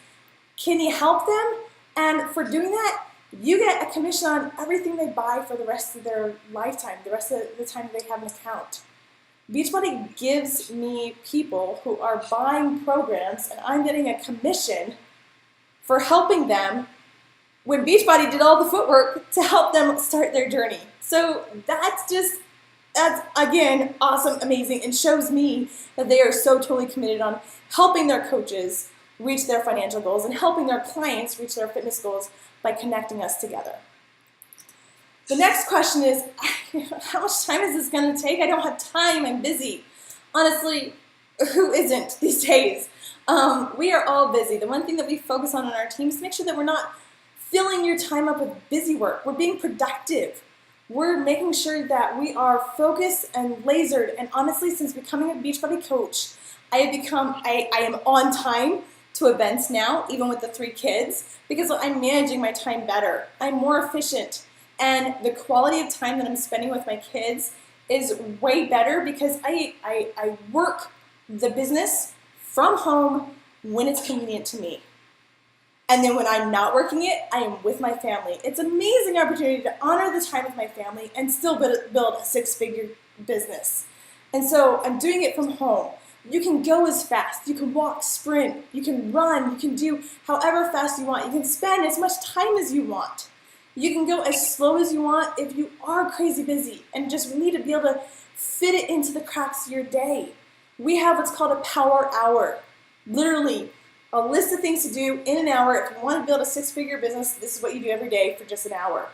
Can you help them? And for doing that, you get a commission on everything they buy for the rest of their lifetime, the rest of the time they have an account. Beachbody gives me people who are buying programs, and I'm getting a commission for helping them when Beachbody did all the footwork to help them start their journey. So that's again, awesome, amazing, and shows me that they are so totally committed on helping their coaches reach their financial goals and helping their clients reach their fitness goals by connecting us together. The next question is, how much time is this going to take? I don't have time. I'm busy. Honestly, who isn't these days? We are all busy. The one thing that we focus on in our team is to make sure that we're not filling your time up with busy work. We're being productive. We're making sure that we are focused and lasered. And honestly, since becoming a Beachbody coach, I am on time to events now, even with the 3 kids, because I'm managing my time better. I'm more efficient. And the quality of time that I'm spending with my kids is way better because I work the business from home when it's convenient to me. And then when I'm not working it, I am with my family. It's an amazing opportunity to honor the time with my family and still build a 6-figure business. And so I'm doing it from home. You can go as fast. You can walk, sprint. You can run. You can do however fast you want. You can spend as much time as you want. You can go as slow as you want if you are crazy busy and just need to be able to fit it into the cracks of your day. We have what's called a power hour. Literally, a list of things to do in an hour. If you want to build a 6-figure business, this is what you do every day for just an hour.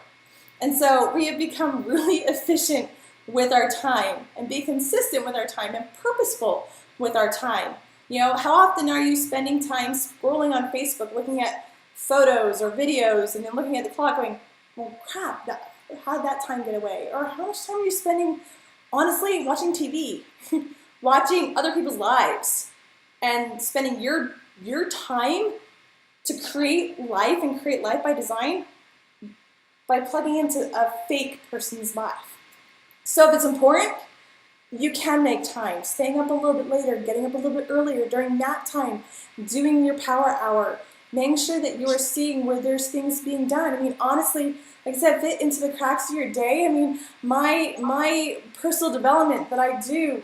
And so we have become really efficient with our time and be consistent with our time and purposeful with our time. You know, how often are you spending time scrolling on Facebook, looking at photos or videos, and then looking at the clock going, well, crap, how did that time get away? Or how much time are you spending, honestly, watching TV, watching other people's lives, and spending your time to create life and create life by design by plugging into a fake person's life. So if it's important, you can make time. Staying up a little bit later, getting up a little bit earlier during nap time, doing your power hour, making sure that you are seeing where there's things being done. I mean, honestly, like I said, fit into the cracks of your day. I mean, my personal development that I do,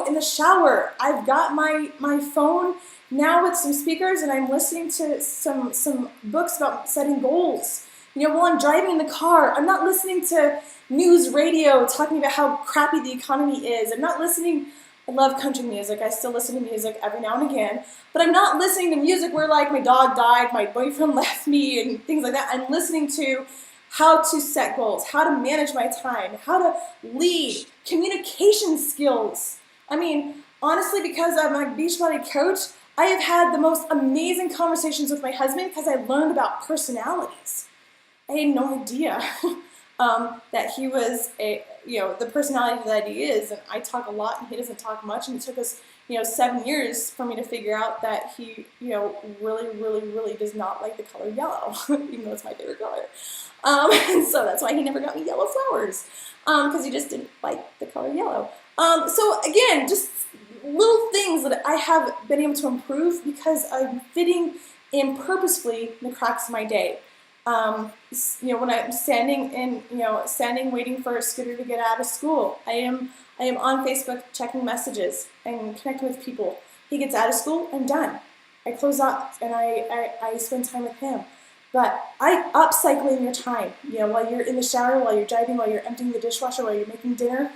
in the shower, I've got my phone now with some speakers, and I'm listening to some books about setting goals. You know, while I'm driving in the car, I'm not listening to news radio talking about how crappy the economy is. I'm not listening. I love country music. I still listen to music every now and again. But I'm not listening to music where, like, my dog died, my boyfriend left me, and things like that. I'm listening to how to set goals, how to manage my time, how to lead, communication skills. I mean, honestly, because I'm a Beachbody coach, I have had the most amazing conversations with my husband because I learned about personalities. I had no idea that he was the personality that he is, and I talk a lot and he doesn't talk much, and it took us 7 years for me to figure out that he really, really, really does not like the color yellow, even though it's my favorite color. And so that's why he never got me yellow flowers, because he just didn't like the color yellow. So again, just little things that I have been able to improve because I'm fitting in purposefully in the cracks of my day. When I'm standing waiting for a Scooter to get out of school, I am on Facebook checking messages and connecting with people. He gets out of school, I'm done. I close up and I spend time with him. But I upcycling your time, while you're in the shower, while you're driving, while you're emptying the dishwasher, while you're making dinner,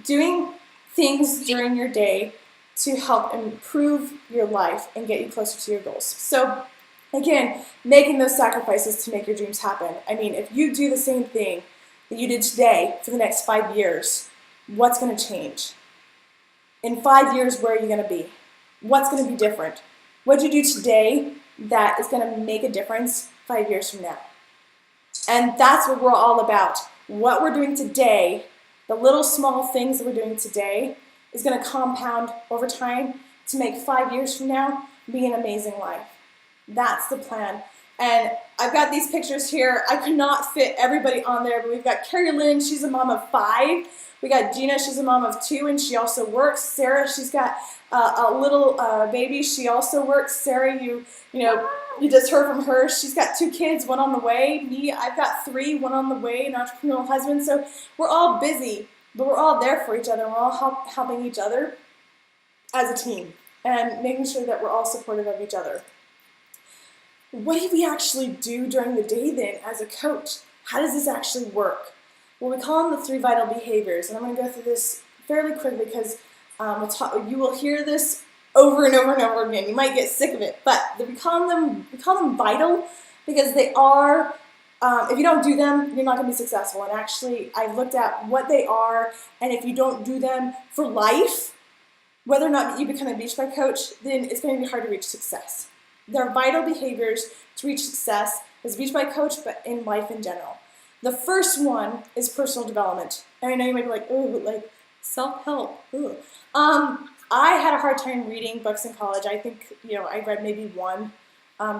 doing things during your day to help improve your life and get you closer to your goals. So again, making those sacrifices to make your dreams happen. I mean, if you do the same thing that you did today for the next 5 years, what's going to change? In 5 years, where are you going to be? What's going to be different? What do you do today that is going to make a difference 5 years from now? And that's what we're all about. What we're doing today, the little small things that we're doing today, is going to compound over time to make 5 years from now be an amazing life. That's the plan. And I've got these pictures here. I could not fit everybody on there, but we've got Carrie Lynn, she's a mom of 5. We got Gina, she's a mom of 2, and she also works. Sarah, she's got a little baby. She also works. Sarah, you just heard from her. She's got 2 kids, 1 on the way. Me, I've got 3, 1 on the way, an entrepreneurial husband. So we're all busy, but we're all there for each other. We're all helping each other as a team and making sure that we're all supportive of each other. What do we actually do during the day then as a coach? How does this actually work? Well, we call them the 3 vital behaviors, and I'm going to go through this fairly quickly because you will hear this over and over and over again. You might get sick of it, but we call them vital because they are. If you don't do them, you're not going to be successful. And actually, I've looked at what they are, and if you don't do them for life, whether or not you become a beach body coach, then it's going to be hard to reach success. There are vital behaviors to reach success as a beach body coach, but in life in general. The first one is personal development. And I know you might be like, ooh, like self-help. Ooh. I had a hard time reading books in college. I think, I read maybe one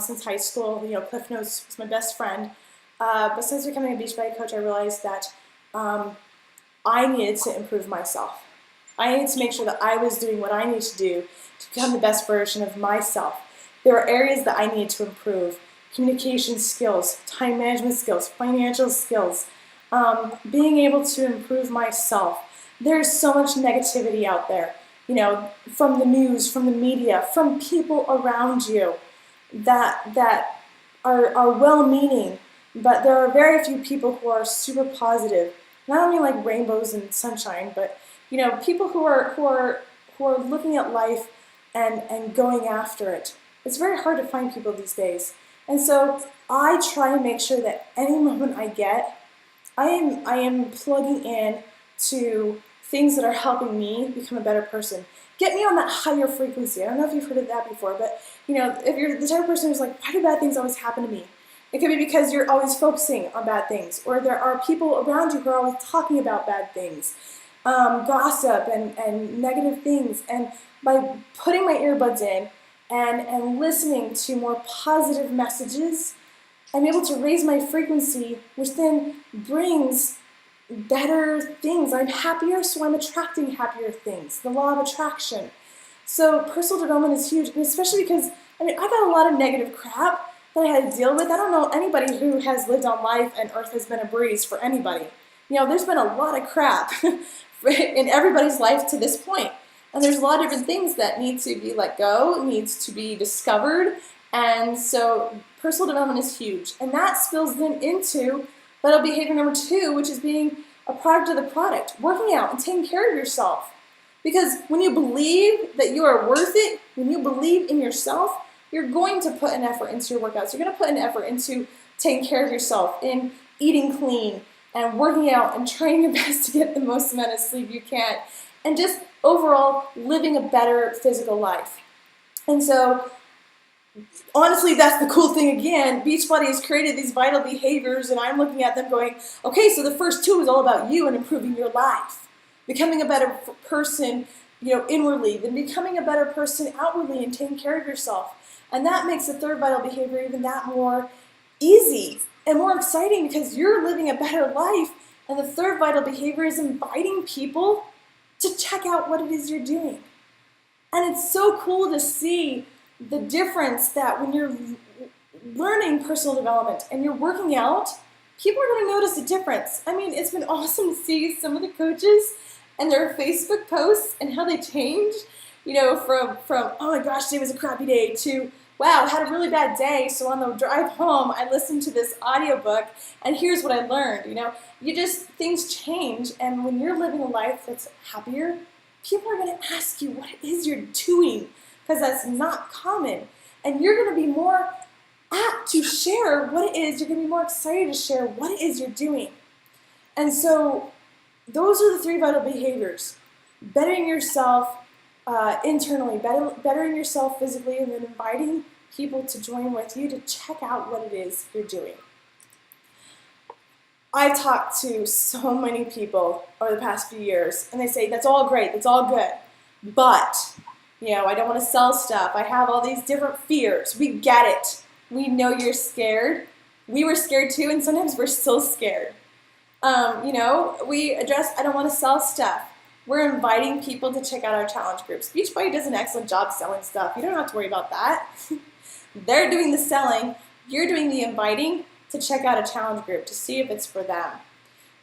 since high school. Cliff Notes was my best friend. But since becoming a beach body coach, I realized that I needed to improve myself. I needed to make sure that I was doing what I needed to do to become the best version of myself. There were areas that I needed to improve. Communication skills, time management skills, financial skills, being able to improve myself. There's so much negativity out there, from the news, from the media, from people around you that are well-meaning, but there are very few people who are super positive. Not only like rainbows and sunshine, but people who are looking at life and going after it. It's very hard to find people these days. And so I try to make sure that any moment I get, I am plugging in to things that are helping me become a better person. Get me on that higher frequency. I don't know if you've heard of that before, but if you're the type of person who's like, why do bad things always happen to me? It could be because you're always focusing on bad things, or there are people around you who are always talking about bad things, gossip and negative things. And by putting my earbuds in and listening to more positive messages, I'm able to raise my frequency, which then brings better things. I'm happier, so I'm attracting happier things. The law of attraction. So personal development is huge, and especially because, I got a lot of negative crap that I had to deal with. I don't know anybody who has lived on life and earth has been a breeze for anybody. There's been a lot of crap in everybody's life to this point. And there's a lot of different things that need to be let go, needs to be discovered. And so personal development is huge. And that spills then into vital behavior number 2, which is being a product of the product, working out and taking care of yourself. Because when you believe that you are worth it, when you believe in yourself, you're going to put an effort into your workouts. You're going to put an effort into taking care of yourself, in eating clean and working out and trying your best to get the most amount of sleep you can, and just overall living a better physical life. And so honestly, that's the cool thing again. Beachbody has created these vital behaviors, and I'm looking at them going, okay, so the first 2 is all about you and improving your life. Becoming a better person, inwardly, then becoming a better person outwardly and taking care of yourself. And that makes the third vital behavior even that more easy and more exciting, because you're living a better life. And the third vital behavior is inviting people to check out what it is you're doing. And it's so cool to see the difference that when you're learning personal development and you're working out, people are going to notice a difference. It's been awesome to see some of the coaches and their Facebook posts and how they change, from oh my gosh, today was a crappy day, to wow, I had a really bad day, so on the drive home, I listened to this audiobook, and here's what I learned, things change, and when you're living a life that's happier, people are going to ask you what it is you're doing, because that's not common, and you're going to be more apt to share what it is, you're going to be more excited to share what it is you're doing. And so those are the 3 vital behaviors: bettering yourself internally, bettering yourself physically, and then inviting people to join with you to check out what it is you're doing. I've talked to so many people over the past few years, and they say, that's all great, that's all good, but, I don't want to sell stuff, I have all these different fears. We get it. We know you're scared. We were scared too, and sometimes we're still scared. We address, I don't want to sell stuff. We're inviting people to check out our challenge groups. Beachbody does an excellent job selling stuff. You don't have to worry about that. They're doing the selling. You're doing the inviting to check out a challenge group to see if it's for them.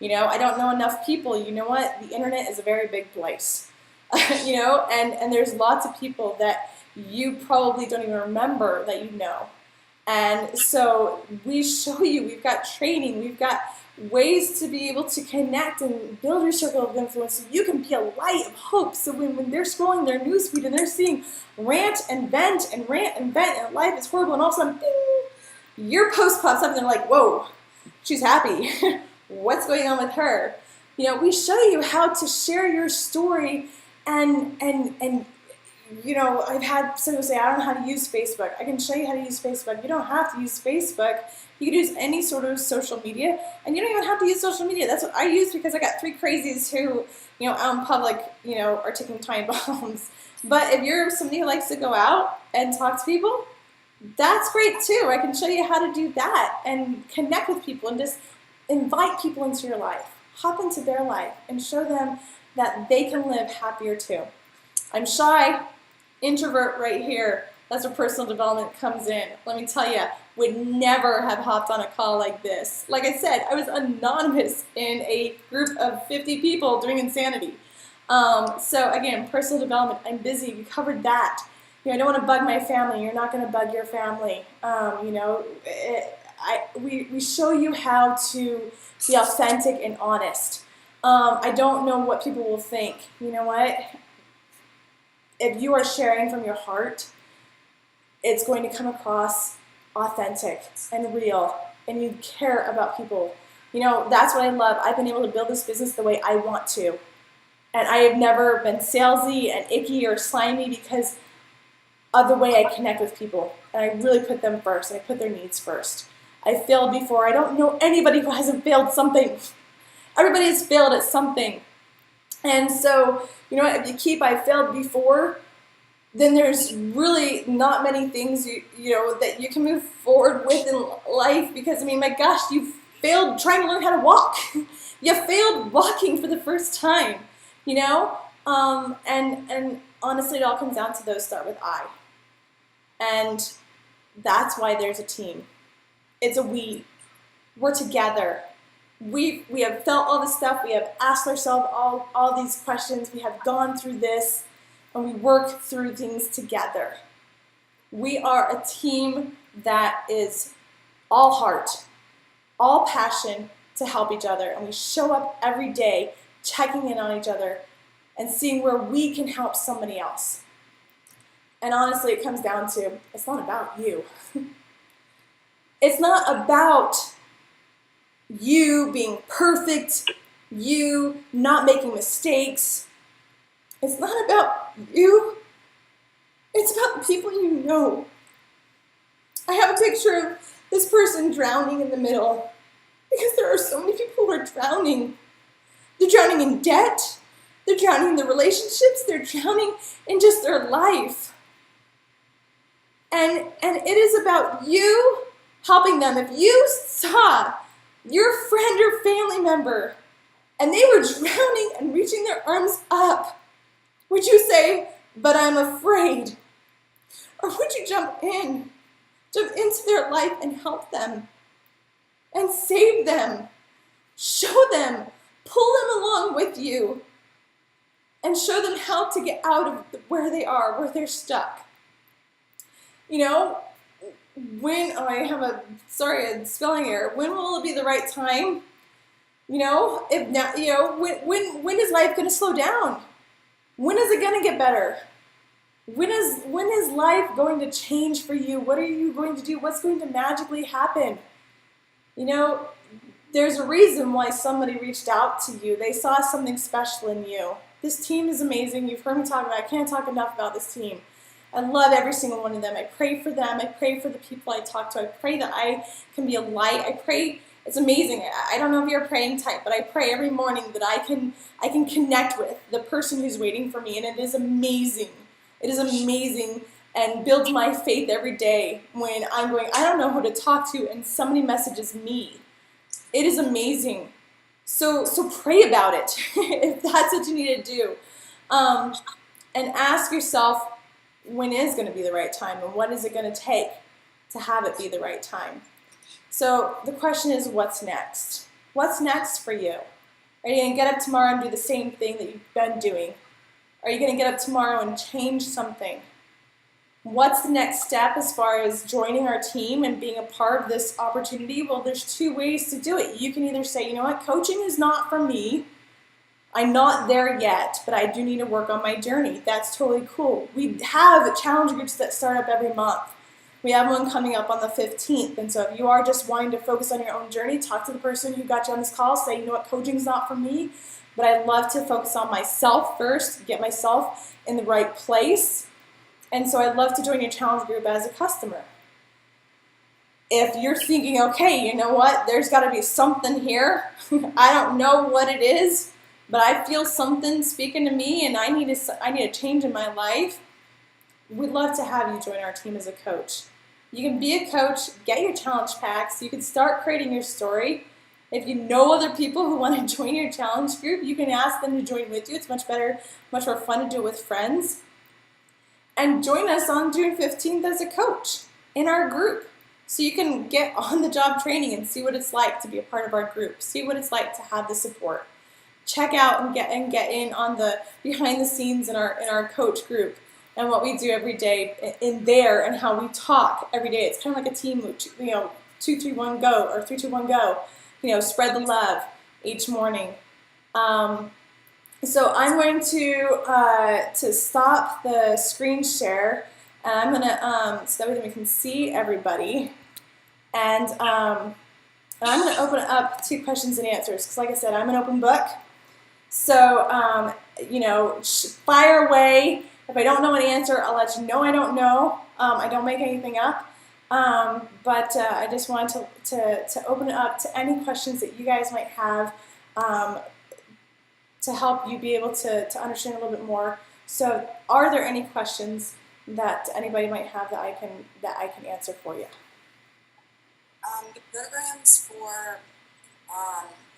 I don't know enough people. You know what? The internet is a very big place. And there's lots of people that you probably don't even remember that you know. And so we show you, we've got training, we've got ways to be able to connect and build your circle of influence so you can be a light of hope. So when they're scrolling their newsfeed and they're seeing rant and vent and life is horrible, and all of a sudden, bing, your post pops up and they're like, whoa, she's happy. What's going on with her? We show you how to share your story and I've had someone say, I don't know how to use Facebook. I can show you how to use Facebook. You don't have to use Facebook. You can use any sort of social media, and you don't even have to use social media. That's what I use because I got three crazies who, out in public, are taking time bombs. But if you're somebody who likes to go out and talk to people, that's great too. I can show you how to do that and connect with people and just invite people into your life. Hop into their life and show them that they can live happier too. I'm shy, introvert right here. That's where personal development comes in. Let me tell you, would never have hopped on a call like this. Like I said, I was anonymous in a group of 50 people doing insanity. So again, personal development, I'm busy. We covered that. I don't want to bug my family. You're not going to bug your family. We show you how to be authentic and honest. I don't know what people will think. You know what? If you are sharing from your heart, it's going to come across authentic and real, and you care about people. That's what I love. I've been able to build this business the way I want to. And I have never been salesy and icky or slimy because of the way I connect with people. And I really put them first, and I put their needs first. I failed before. I don't know anybody who hasn't failed something. Everybody has failed at something. And so, if you keep I failed before, then there's really not many things that you can move forward with in life, because my gosh, you failed trying to learn how to walk. You failed walking for the first time, and honestly, it all comes down to those start with I. And that's why there's a team. It's a we. We're together. We have felt all this stuff. We have asked ourselves all these questions. We have gone through this, and we work through things together. We are a team that is all heart, all passion to help each other, and we show up every day checking in on each other and seeing where we can help somebody else. And honestly, it comes down to, it's not about you. It's not about you being perfect, you not making mistakes. It's not about you. It's about the people you know. I have a picture of this person drowning in the middle because there are so many people who are drowning. They're drowning in debt. They're drowning in their relationships. They're drowning in just their life. And it is about you helping them. If you saw your friend or family member and they were drowning and reaching their arms up, would you say, but I'm afraid? Or would you jump into their life and help them and save them, show them, pull them along with you, and show them how to get out of where they are, where they're stuck? When a spelling error. When will it be the right time? If now, when is life going to slow down? When is it going to get better? When is life going to change for you? What are you going to do? What's going to magically happen? There's a reason why somebody reached out to you. They saw something special in you. This team is amazing. You've heard me talk about it. I can't talk enough about this team. I love every single one of them. I pray for them. I pray for the people I talk to. I pray that I can be a light. I pray, it's amazing. I don't know if you're a praying type, but I pray every morning that I can connect with the person who's waiting for me, and it is amazing. It is amazing, and builds my faith every day when I'm going, I don't know who to talk to, and somebody messages me. It is amazing. So pray about it if that's what you need to do. And ask yourself, when is going to be the right time, and what is it going to take to have it be the right time? So the question is, what's next? What's next for you? Are you going to get up tomorrow and do the same thing that you've been doing? Are you going to get up tomorrow and change something? What's the next step as far as joining our team and being a part of this opportunity? Well, there's two ways to do it. You can either say, you know what, coaching is not for me. I'm not there yet, but I do need to work on my journey. That's totally cool. We have challenge groups that start up every month. We have one coming up on the 15th. And so if you are just wanting to focus on your own journey, talk to the person who got you on this call. Say, you know what, coaching's not for me, but I love to focus on myself first, get myself in the right place, And so I'd love to join your challenge group as a customer. If you're thinking, okay, you know what, there's got to be something here. I don't know what it is, but I feel something speaking to me, and I need a change in my life. We'd love to have you join our team as a coach. You can be a coach, get your challenge packs, you can start creating your story. If you know other people who want to join your challenge group, you can ask them to join with you. It's much better, much more fun to do it with friends. And join us on June 15th as a coach in our group. So you can get on the job training and see what it's like to be a part of our group. See what it's like to have the support. Check out and get in on the behind the scenes in our coach group and what we do every day in there and how we talk every day. It's kind of like a team, 2, 3, 1, go, or 3, 2, 1, go. Spread the love each morning. So I'm going to stop the screen share, and I'm gonna so that way we can see everybody, and I'm gonna open it up to questions and answers because, like I said, I'm an open book. So fire away. If I don't know an answer, I'll let you know I don't know. I don't make anything up. But I just wanted to open it up to any questions that you guys might have to help you be able to understand a little bit more. So are there any questions that anybody might have that I can answer for you? The programs for,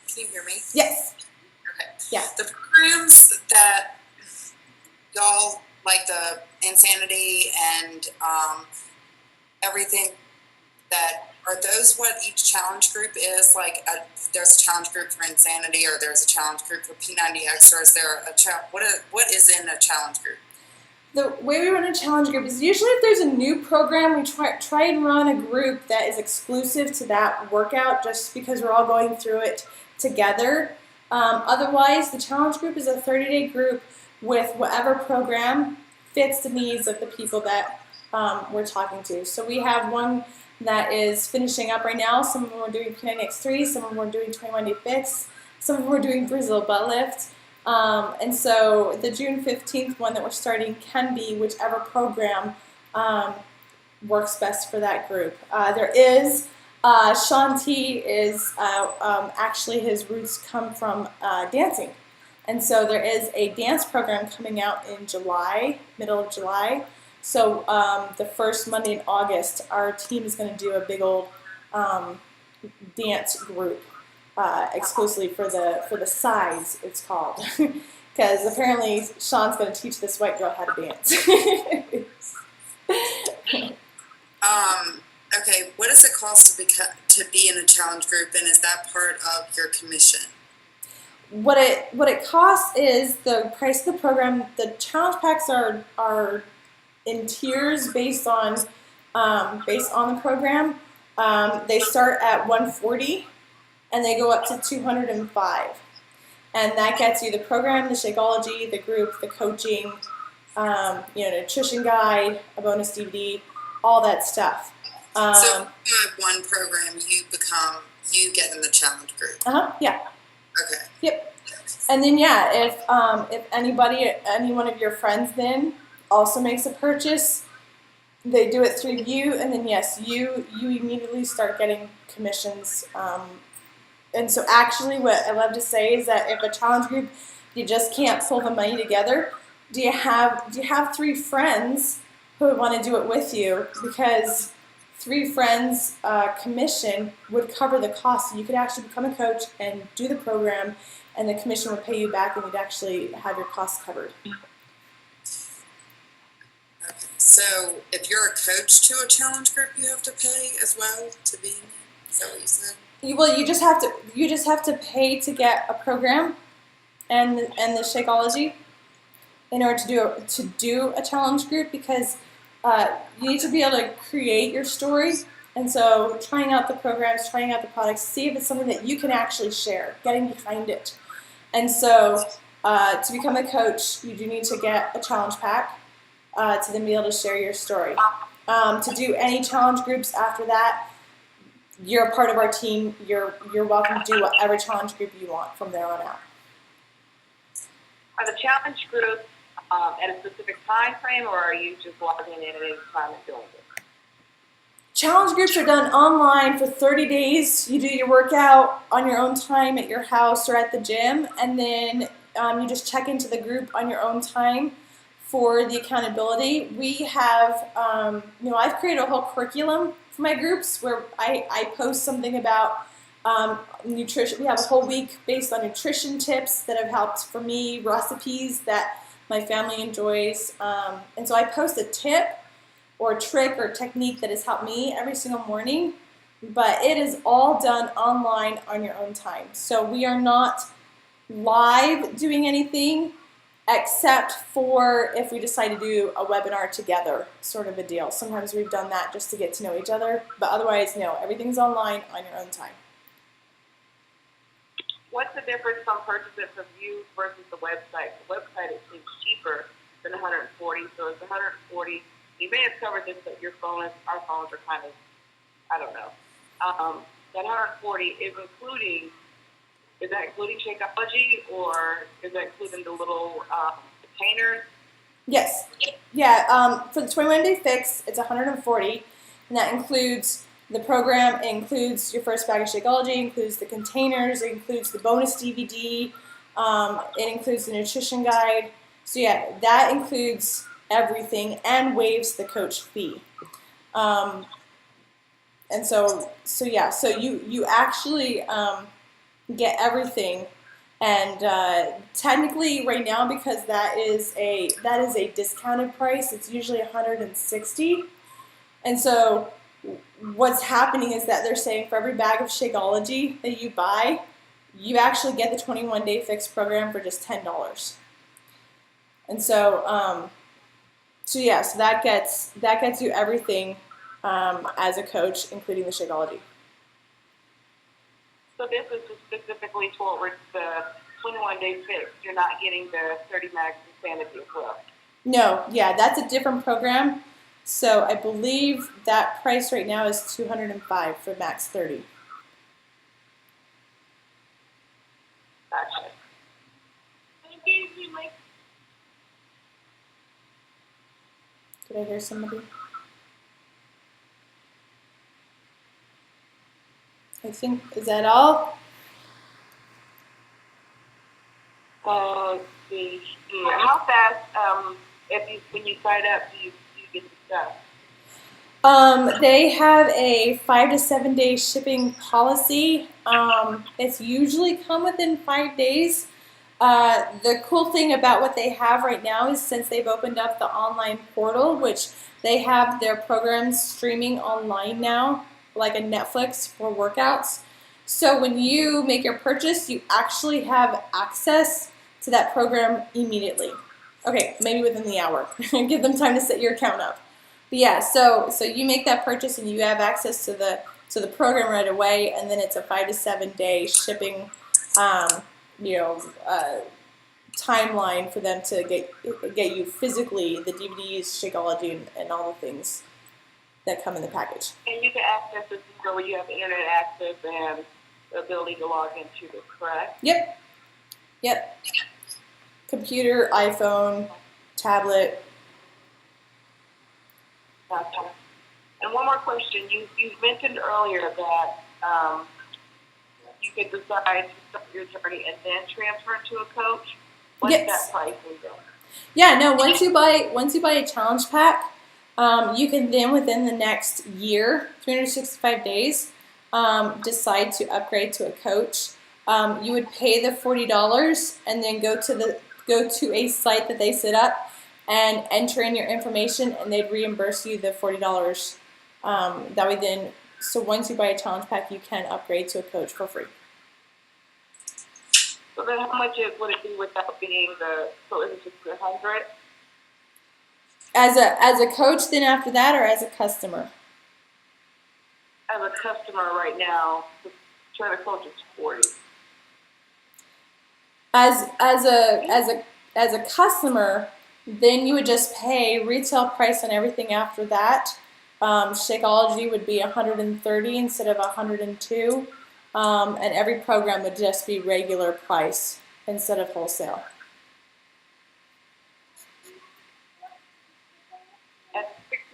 can you hear me? Yes. Okay. Yeah. The programs that y'all, like the Insanity and everything, that are those what each challenge group is? Like there's a challenge group for Insanity, or there's a challenge group for P90X, or is there what is in a challenge group? The way we run a challenge group is usually if there's a new program, we try and run a group that is exclusive to that workout just because we're all going through it together. Otherwise, the challenge group is a 30-day group with whatever program fits the needs of the people that we're talking to. So we have one that is finishing up right now. Some of them are doing P90X3, some of them are doing 21-day fix, some of them are doing Brazil butt lift. And so the June 15th one that we're starting can be whichever program works best for that group. There is, Sean T is, actually his roots come from dancing. And so there is a dance program coming out in July, middle of July. So the first Monday in August, our team is going to do a big old dance group. Exclusively for the size, it's called, because apparently Sean's going to teach this white girl how to dance. Okay, what does it cost to be in a challenge group, and is that part of your commission? What it costs is the price of the program. The challenge packs are in tiers based on the program. They start at $140. And they go up to $205, and that gets you the program, the Shakeology, the group, the coaching, nutrition guide, a bonus DVD, all that stuff. So if you have one program, you get in the challenge group. Yeah. Okay. Yep. And then if any one of your friends then also makes a purchase, they do it through you, and then yes, you immediately start getting commissions. And so actually what I love to say is that if a challenge group, you just can't pull the money together, do you have 3 friends who would want to do it with you? Because 3 friends commission would cover the cost. So you could actually become a coach and do the program, and the commission would pay you back, and you'd actually have your costs covered. Okay. So if you're a coach to a challenge group, you have to pay as well to be in it? Is that what you said? Well, you just have to pay to get a program and the Shakeology in order to do a challenge group, because you need to be able to create your story. And so trying out the programs, trying out the products, see if it's something that you can actually share, getting behind it. And so to become a coach, you do need to get a challenge pack to then be able to share your story. To do any challenge groups after that, you're a part of our team. You're welcome to do whatever challenge group you want from there on out. Are the challenge groups at a specific time frame, or are you just logging in at any time and doing it? Challenge groups are done online for 30 days. You do your workout on your own time at your house or at the gym, and then you just check into the group on your own time for the accountability. We have, I've created a whole curriculum for my groups where I post something about nutrition. We have a whole week based on nutrition tips that have helped for me, recipes that my family enjoys. And so I post a tip or trick or technique that has helped me every single morning, but it is all done online on your own time. So we are not live doing anything except for if we decide to do a webinar together, sort of a deal. Sometimes we've done that just to get to know each other, but otherwise, no, everything's online on your own time. What's the difference on purchasing from you versus the website? The website, it seems cheaper than 140, so it's 140. You may have covered this, but our phones are kind of, I don't know. That 140 is that including Shakeology, or is that including the little containers? Yes. Yeah, for the 21-day fix, it's 140, and that includes the program. It includes your first bag of Shakeology, includes the containers, it includes the bonus DVD, it includes the nutrition guide. So yeah, that includes everything and waives the coach fee. And so you actually get everything. And technically right now, because that is a discounted price, it's usually $160. And so what's happening is that they're saying for every bag of Shakeology that you buy, you actually get the 21-day fix program for just $10. And so so that gets you everything as a coach, including the Shakeology. So this is specifically towards the 21-day fix. You're not getting the 30 Max Insanity as well. No, yeah, that's a different program. So I believe that price right now is $205 for Max 30. Gotcha. Did I hear somebody? I think, is that all? Let's see here. How fast, when you sign up, do you get the stuff? They have a 5 to 7 day shipping policy. It's usually come within 5 days. The cool thing about what they have right now is since they've opened up the online portal, which they have their programs streaming online now, like a Netflix for workouts. So when you make your purchase, you actually have access to that program immediately. Okay, maybe within the hour. Give them time to set your account up. But yeah, so you make that purchase and you have access to the program right away, and then it's a 5 to 7 day shipping timeline for them to get you physically the DVDs, Shakeology, and all the things that come in the package. And you can access this where you have internet access and the ability to log into it, correct? Yep. Computer, iPhone, tablet. Gotcha. And one more question. You mentioned earlier that you could decide to start your journey and then transfer to a coach. What's that pricing though? Yeah, no. Once you buy a challenge pack, you can then within the next year, 365 days, decide to upgrade to a coach. You would pay the $40 and then go to a site that they set up and enter in your information, and they'd reimburse you the $40. That way then, so once you buy a challenge pack, you can upgrade to a coach for free. So then how much would it be without being so is it just $100? As a coach then after that, or as a customer? As a customer right now, trying to coach is $40. As a customer, then you would just pay retail price on everything after that. Shakeology would be $130 instead of $102, and every program would just be regular price instead of wholesale.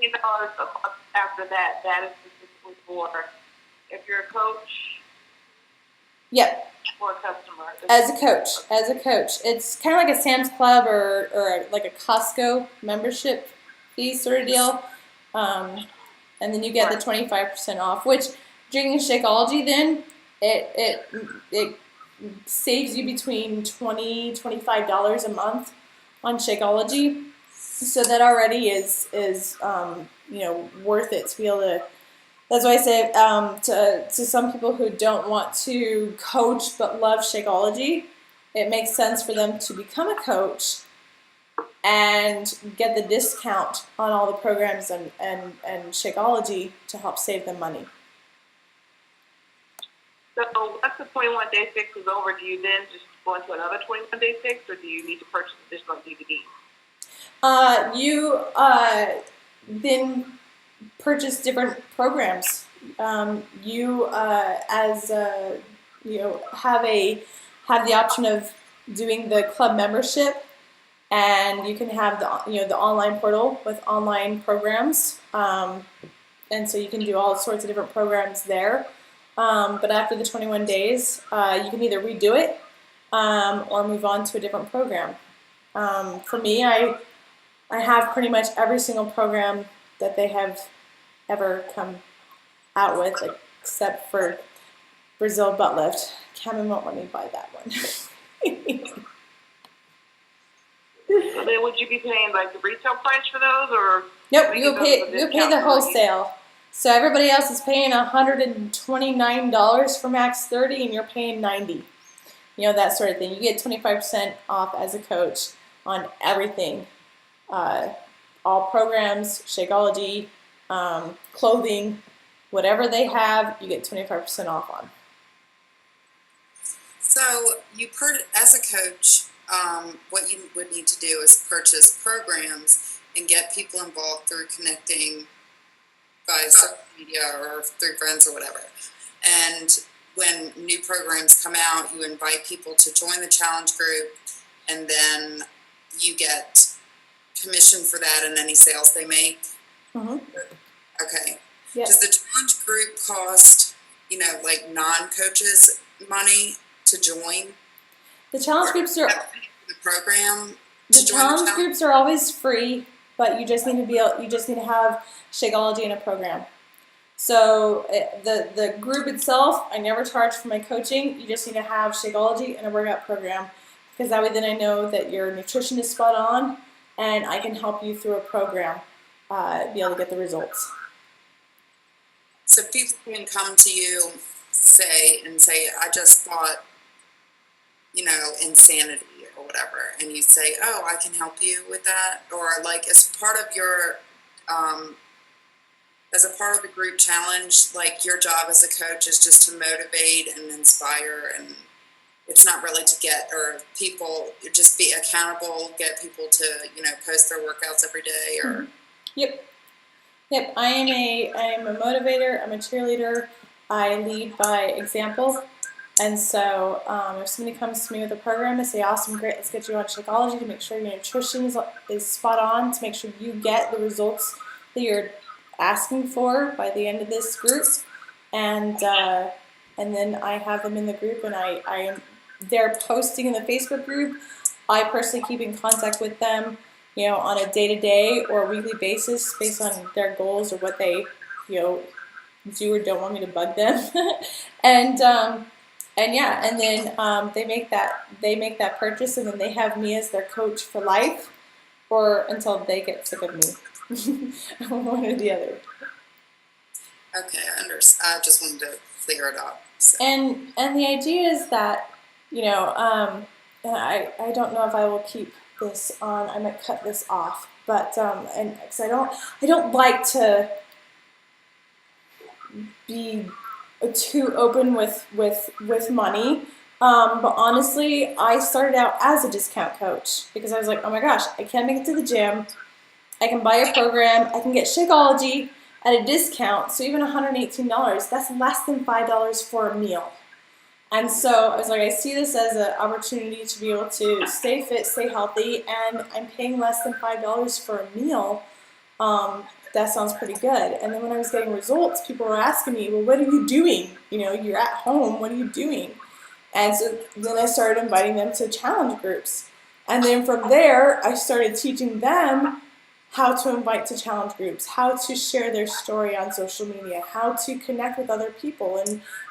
$15 a month after that. That is specifically for if you're a coach Yep. or a customer. As a coach, it's kind of like a Sam's Club or like a Costco membership fee sort of deal, and then you get the 25% off. Which drinking Shakeology, then it saves you between $20-$25 a month on Shakeology, so that already is worth it to be able to. That's why I say to some people who don't want to coach but love Shakeology, it makes sense for them to become a coach and get the discount on all the programs and Shakeology to help save them money. So once the 21-day fix is over, do you then just go into another 21-day fix, or do you need to purchase additional DVDs? You then purchase different programs. You have the option of doing the club membership, and you can have the online portal with online programs, and so you can do all sorts of different programs there. But after the 21 days, you can either redo it or move on to a different program. For me, I have pretty much every single program that they have ever come out with, except for Brazil Butt Lift. Cameron won't let me buy that one. So then would you be paying like the retail price for those, or? Nope, you'll pay the wholesale. So everybody else is paying $129 for Max 30, and you're paying $90. That sort of thing. You get 25% off as a coach on everything. All programs, Shakeology, clothing, whatever they have, you get 25% off on. So as a coach, what you would need to do is purchase programs and get people involved through connecting by social media or through friends or whatever. And when new programs come out, you invite people to join the challenge group, and then you get commission for that and any sales they make. Mm-hmm. Okay. Yep. Does the challenge group cost, like non-coaches money to join? The challenge groups are the program. The challenge groups are always free, but you just need to have Shakeology in a program. So the group itself, I never charge for my coaching. You just need to have Shakeology and a workout program, because that way then I know that your nutrition is spot on, and I can help you through a program, be able to get the results. So people can come to you, say, I just bought, Insanity or whatever, and you say, oh, I can help you with that, or like as part of your, as a part of the group challenge, like your job as a coach is just to motivate and inspire, and it's not really to get people just be accountable, get people to post their workouts every day or. Mm-hmm. Yep. I am a motivator. I'm a cheerleader. I lead by example. And so if somebody comes to me with a program, I say, awesome, great, let's get you on Shakeology to make sure your nutrition is spot on, to make sure you get the results that you're asking for by the end of this group. And then I have them in the group, and they're posting in the Facebook group. I personally keep in contact with them, on a day-to-day or weekly basis based on their goals or what they, do or don't want me to bug them. And then they make that purchase, and then they have me as their coach for life, or until they get sick of me. One or the other. Okay, I understand. I just wanted to clear it up. So. And the idea is that, and I don't know if I will keep this on. I might cut this off, but and because I don't like to be too open with money. But honestly, I started out as a discount coach because I was like, oh my gosh, I can't make it to the gym. I can buy a program. I can get Shakeology at a discount. So even $118, that's less than $5 for a meal. And so I was like, I see this as an opportunity to be able to stay fit, stay healthy, and I'm paying less than $5 for a meal. that sounds pretty good. And then when I was getting results, people were asking me, well, what are you doing? You know, you're at home, what are you doing? And so then I started inviting them to challenge groups. And then from there, I started teaching them how to invite to challenge groups, how to share their story on social media, how to connect with other people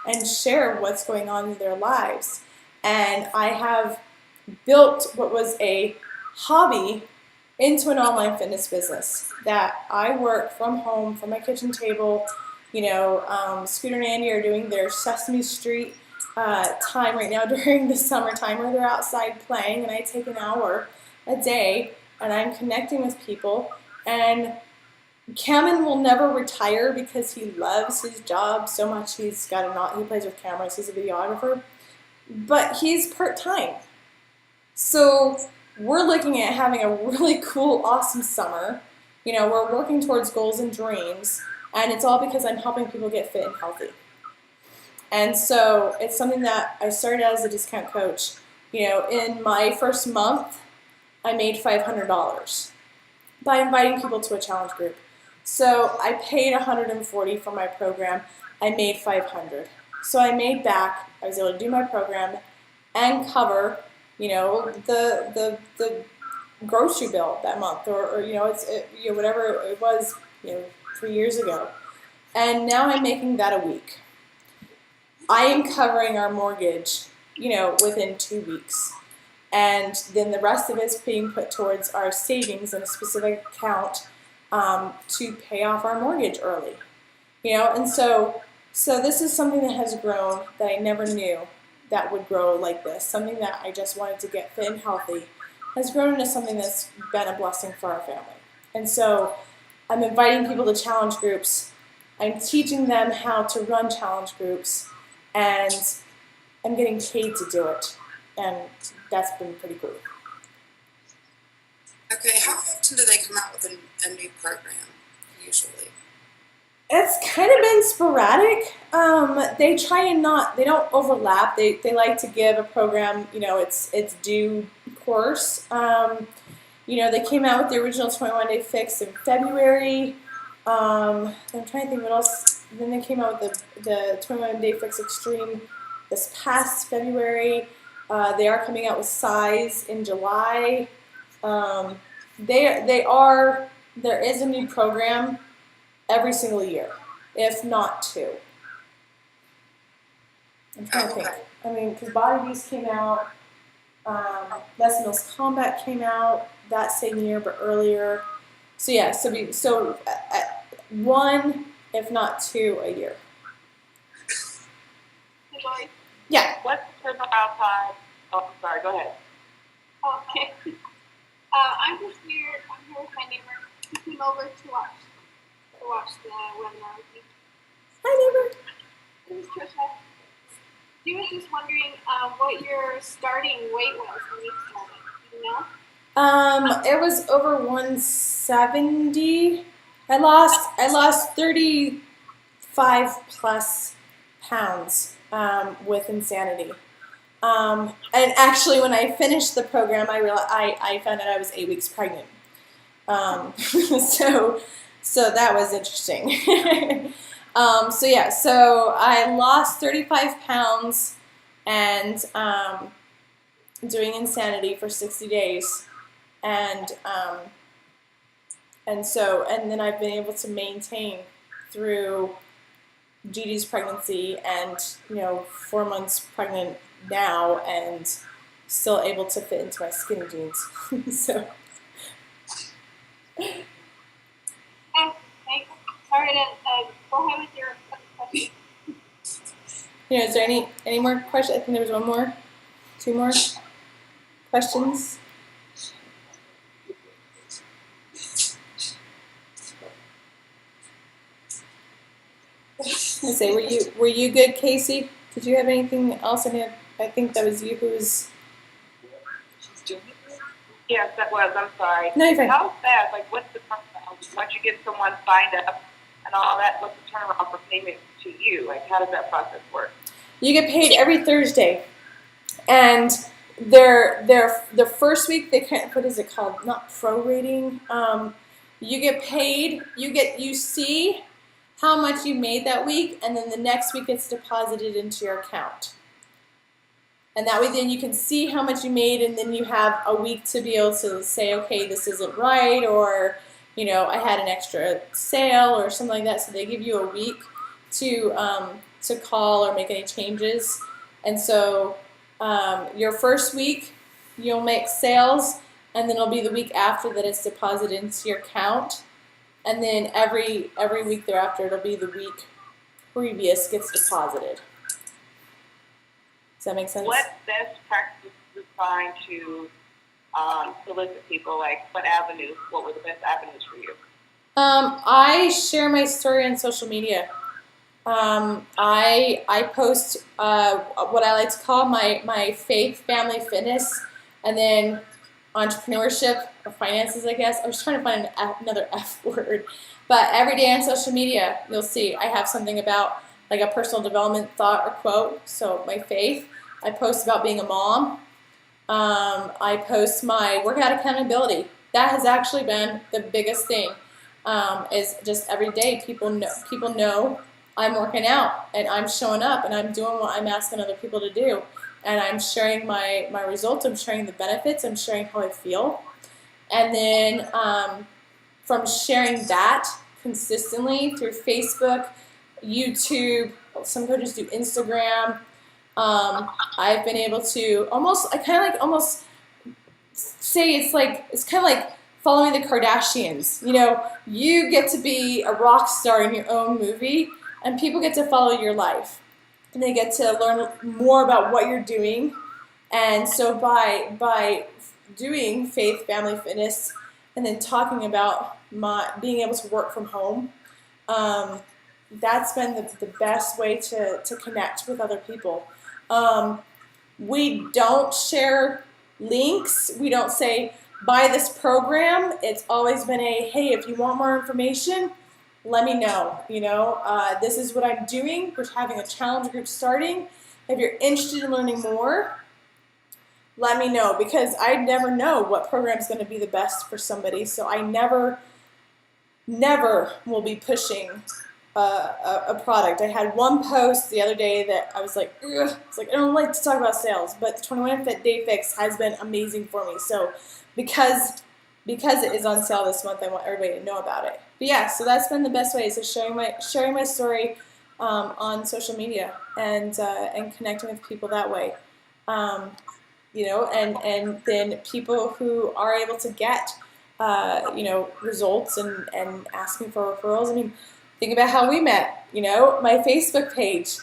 and share what's going on in their lives. And I have built what was a hobby into an online fitness business that I work from home, from my kitchen table. You know, Scooter and Andy are doing their Sesame Street time right now during the summertime where they're outside playing, and I take an hour a day and I'm connecting with people. And Cameron will never retire because he loves his job so much. He plays with cameras, he's a videographer, but he's part-time. So we're looking at having a really cool, awesome summer. You know, we're working towards goals and dreams, and it's all because I'm helping people get fit and healthy. And so it's something that I started as a discount coach. You know, in my first month, I made $500 by inviting people to a challenge group. So I paid $140 for my program. I made $500. So I made back. I was able to do my program and cover, you know, the grocery bill that month, or you know, whatever it was, you know, 3 years ago. And now I'm making that a week. I am covering our mortgage, you know, within 2 weeks. And then the rest of it is being put towards our savings in a specific account to pay off our mortgage early. You know, and so this is something that has grown that I never knew that would grow like this. Something that I just wanted to get fit and healthy has grown into something that's been a blessing for our family. And so I'm inviting people to challenge groups. I'm teaching them how to run challenge groups, and I'm getting paid to do it. And that's been pretty cool. Okay, how often do they come out with a new program, usually? It's kind of been sporadic. They try and they don't overlap. They like to give a program, you know, its due course. You know, they came out with the original 21 Day Fix in February. I'm trying to think what else. Then they came out with the 21 Day Fix Extreme this past February. They are coming out with Size in July. There is a new program every single year, if not two. I'm trying to think. I mean, because Body Beast came out, Les Mills Combat came out that same year, but earlier. So yeah, so one, if not two, a year. Yeah. What's the turnaround time? Oh, sorry. Go ahead. Okay. I'm just here. I'm here with my neighbor. He came over to watch the webinar with me. Hi, neighbor. This is Trisha. She was just wondering what your starting weight was when you started. Do you know? It was over 170. I lost 35 plus pounds with Insanity. And actually, when I finished the program, I found out I was 8 weeks pregnant. So that was interesting. So I lost 35 pounds and doing Insanity for 60 days, and then I've been able to maintain through Gigi's pregnancy, and 4 months pregnant now, and still able to fit into my skinny jeans. So. Thanks. Sorry to go ahead with your question. Is there any more questions? I think there was one more, 2 more questions. I say, were you good, Casey? Did you have anything else? I think that was you who was. Yes, that was. I'm sorry. No, you're fine. How fast? Like, what's the turnaround? Once you get someone signed up and all that, what's the turnaround for payment to you? Like, how does that process work? You get paid every Thursday, and the first week they kind of, what is it called? Not prorating. you get paid, you see how much you made that week, and then the next week it's deposited into your account. And that way then you can see how much you made, and then you have a week to be able to say, okay, this isn't right, or, you know, I had an extra sale or something like that. So they give you a week to call or make any changes. And so your first week you'll make sales, and then it'll be the week after that it's deposited into your account. And then every week thereafter, it'll be the week previous gets deposited. Does that make sense? What best practices you find to solicit people? Like, what were the best avenues for you? I share my story on social media. I post what I like to call my faith, family, fitness, and then entrepreneurship or finances, I guess. I was trying to find another F word. But every day on social media, you'll see I have something about like a personal development thought or quote. So my faith. I post about being a mom. I post my workout accountability. That has actually been the biggest thing. Is just every day people know I'm working out and I'm showing up and I'm doing what I'm asking other people to do. And I'm sharing my results, I'm sharing the benefits, I'm sharing how I feel. And then from sharing that consistently through Facebook, YouTube, some coaches do Instagram, I've been able to almost say it's kind of like following the Kardashians. You know, you get to be a rock star in your own movie, and people get to follow your life. And they get to learn more about what you're doing. And so by doing faith, family, fitness, and then talking about being able to work from home, that's been the best way to connect with other people. We don't share links. We don't say, buy this program. It's always been hey, if you want more information, let me know. You know, this is what I'm doing. We're having a challenge group starting. If you're interested in learning more, let me know, because I never know what program is going to be the best for somebody. So I never will be pushing a product. I had one post the other day that I was like, ugh. It's like, I don't like to talk about sales, but the 21 Day Fix has been amazing for me. So because it is on sale this month, I want everybody to know about it. But yeah, so that's been the best way, is sharing my story on social media and connecting with people that way. You know, and then people who are able to get you know, results and asking for referrals. I mean, think about how we met. You know, my Facebook page,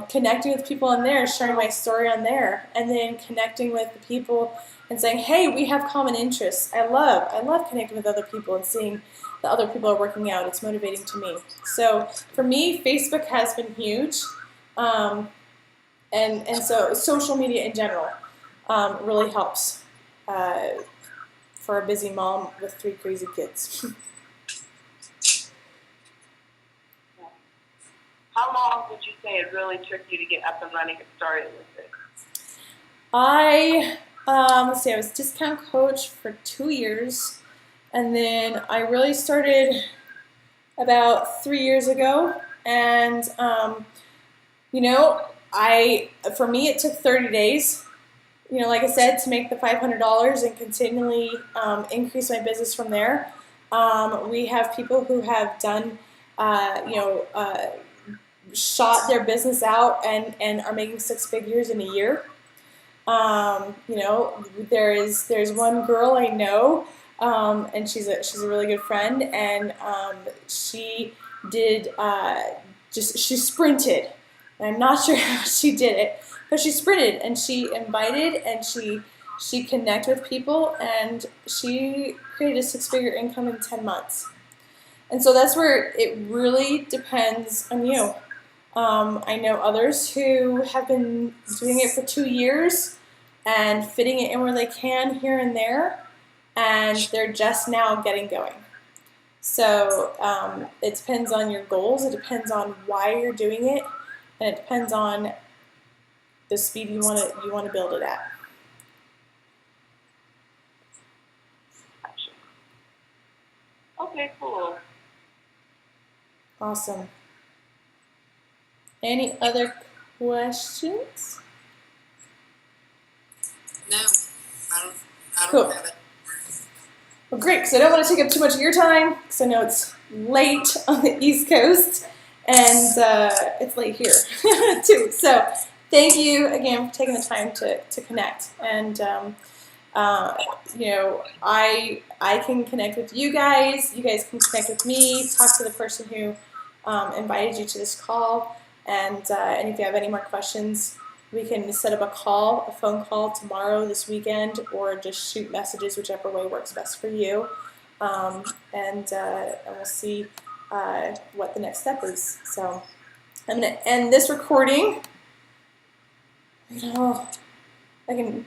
connecting with people on there, sharing my story on there, and then connecting with the people and saying, hey, we have common interests. I love connecting with other people and seeing that other people are working out. It's motivating to me. So for me, Facebook has been huge, and so social media in general really helps for a busy mom with 3 crazy kids. How long would you say it really took you to get up and running and started with it? Let's see, I was discount coach for 2 years, and then I really started about 3 years ago. And you know, for me it took 30 days. You know, like I said, to make the $500 and continually increase my business from there. We have people who have done, you know, shot their business out and are making 6 figures in a year. You know, there's one girl I know, and she's a really good friend, and she did she sprinted. And I'm not sure how she did it, but she sprinted and she invited and she connected with people, and she created a 6-figure income in 10 months. And so that's where it really depends on you. I know others who have been doing it for 2 years and fitting it in where they can here and there, and they're just now getting going. So it depends on your goals, it depends on why you're doing it, and it depends on the speed you want to build it at. Okay, cool. Awesome. Any other questions? No, I Cool. don't have it. Well, great, because I don't want to take up too much of your time, because I know it's late on the East Coast, and it's late here, too. So thank you, again, for taking the time to connect. And, you know, I can connect with you guys can connect with me, talk to the person who invited you to this call, and if you have any more questions, we can set up a phone call tomorrow, this weekend, or just shoot messages, whichever way works best for you. And we'll see what the next step is. So I'm going to end this recording. I can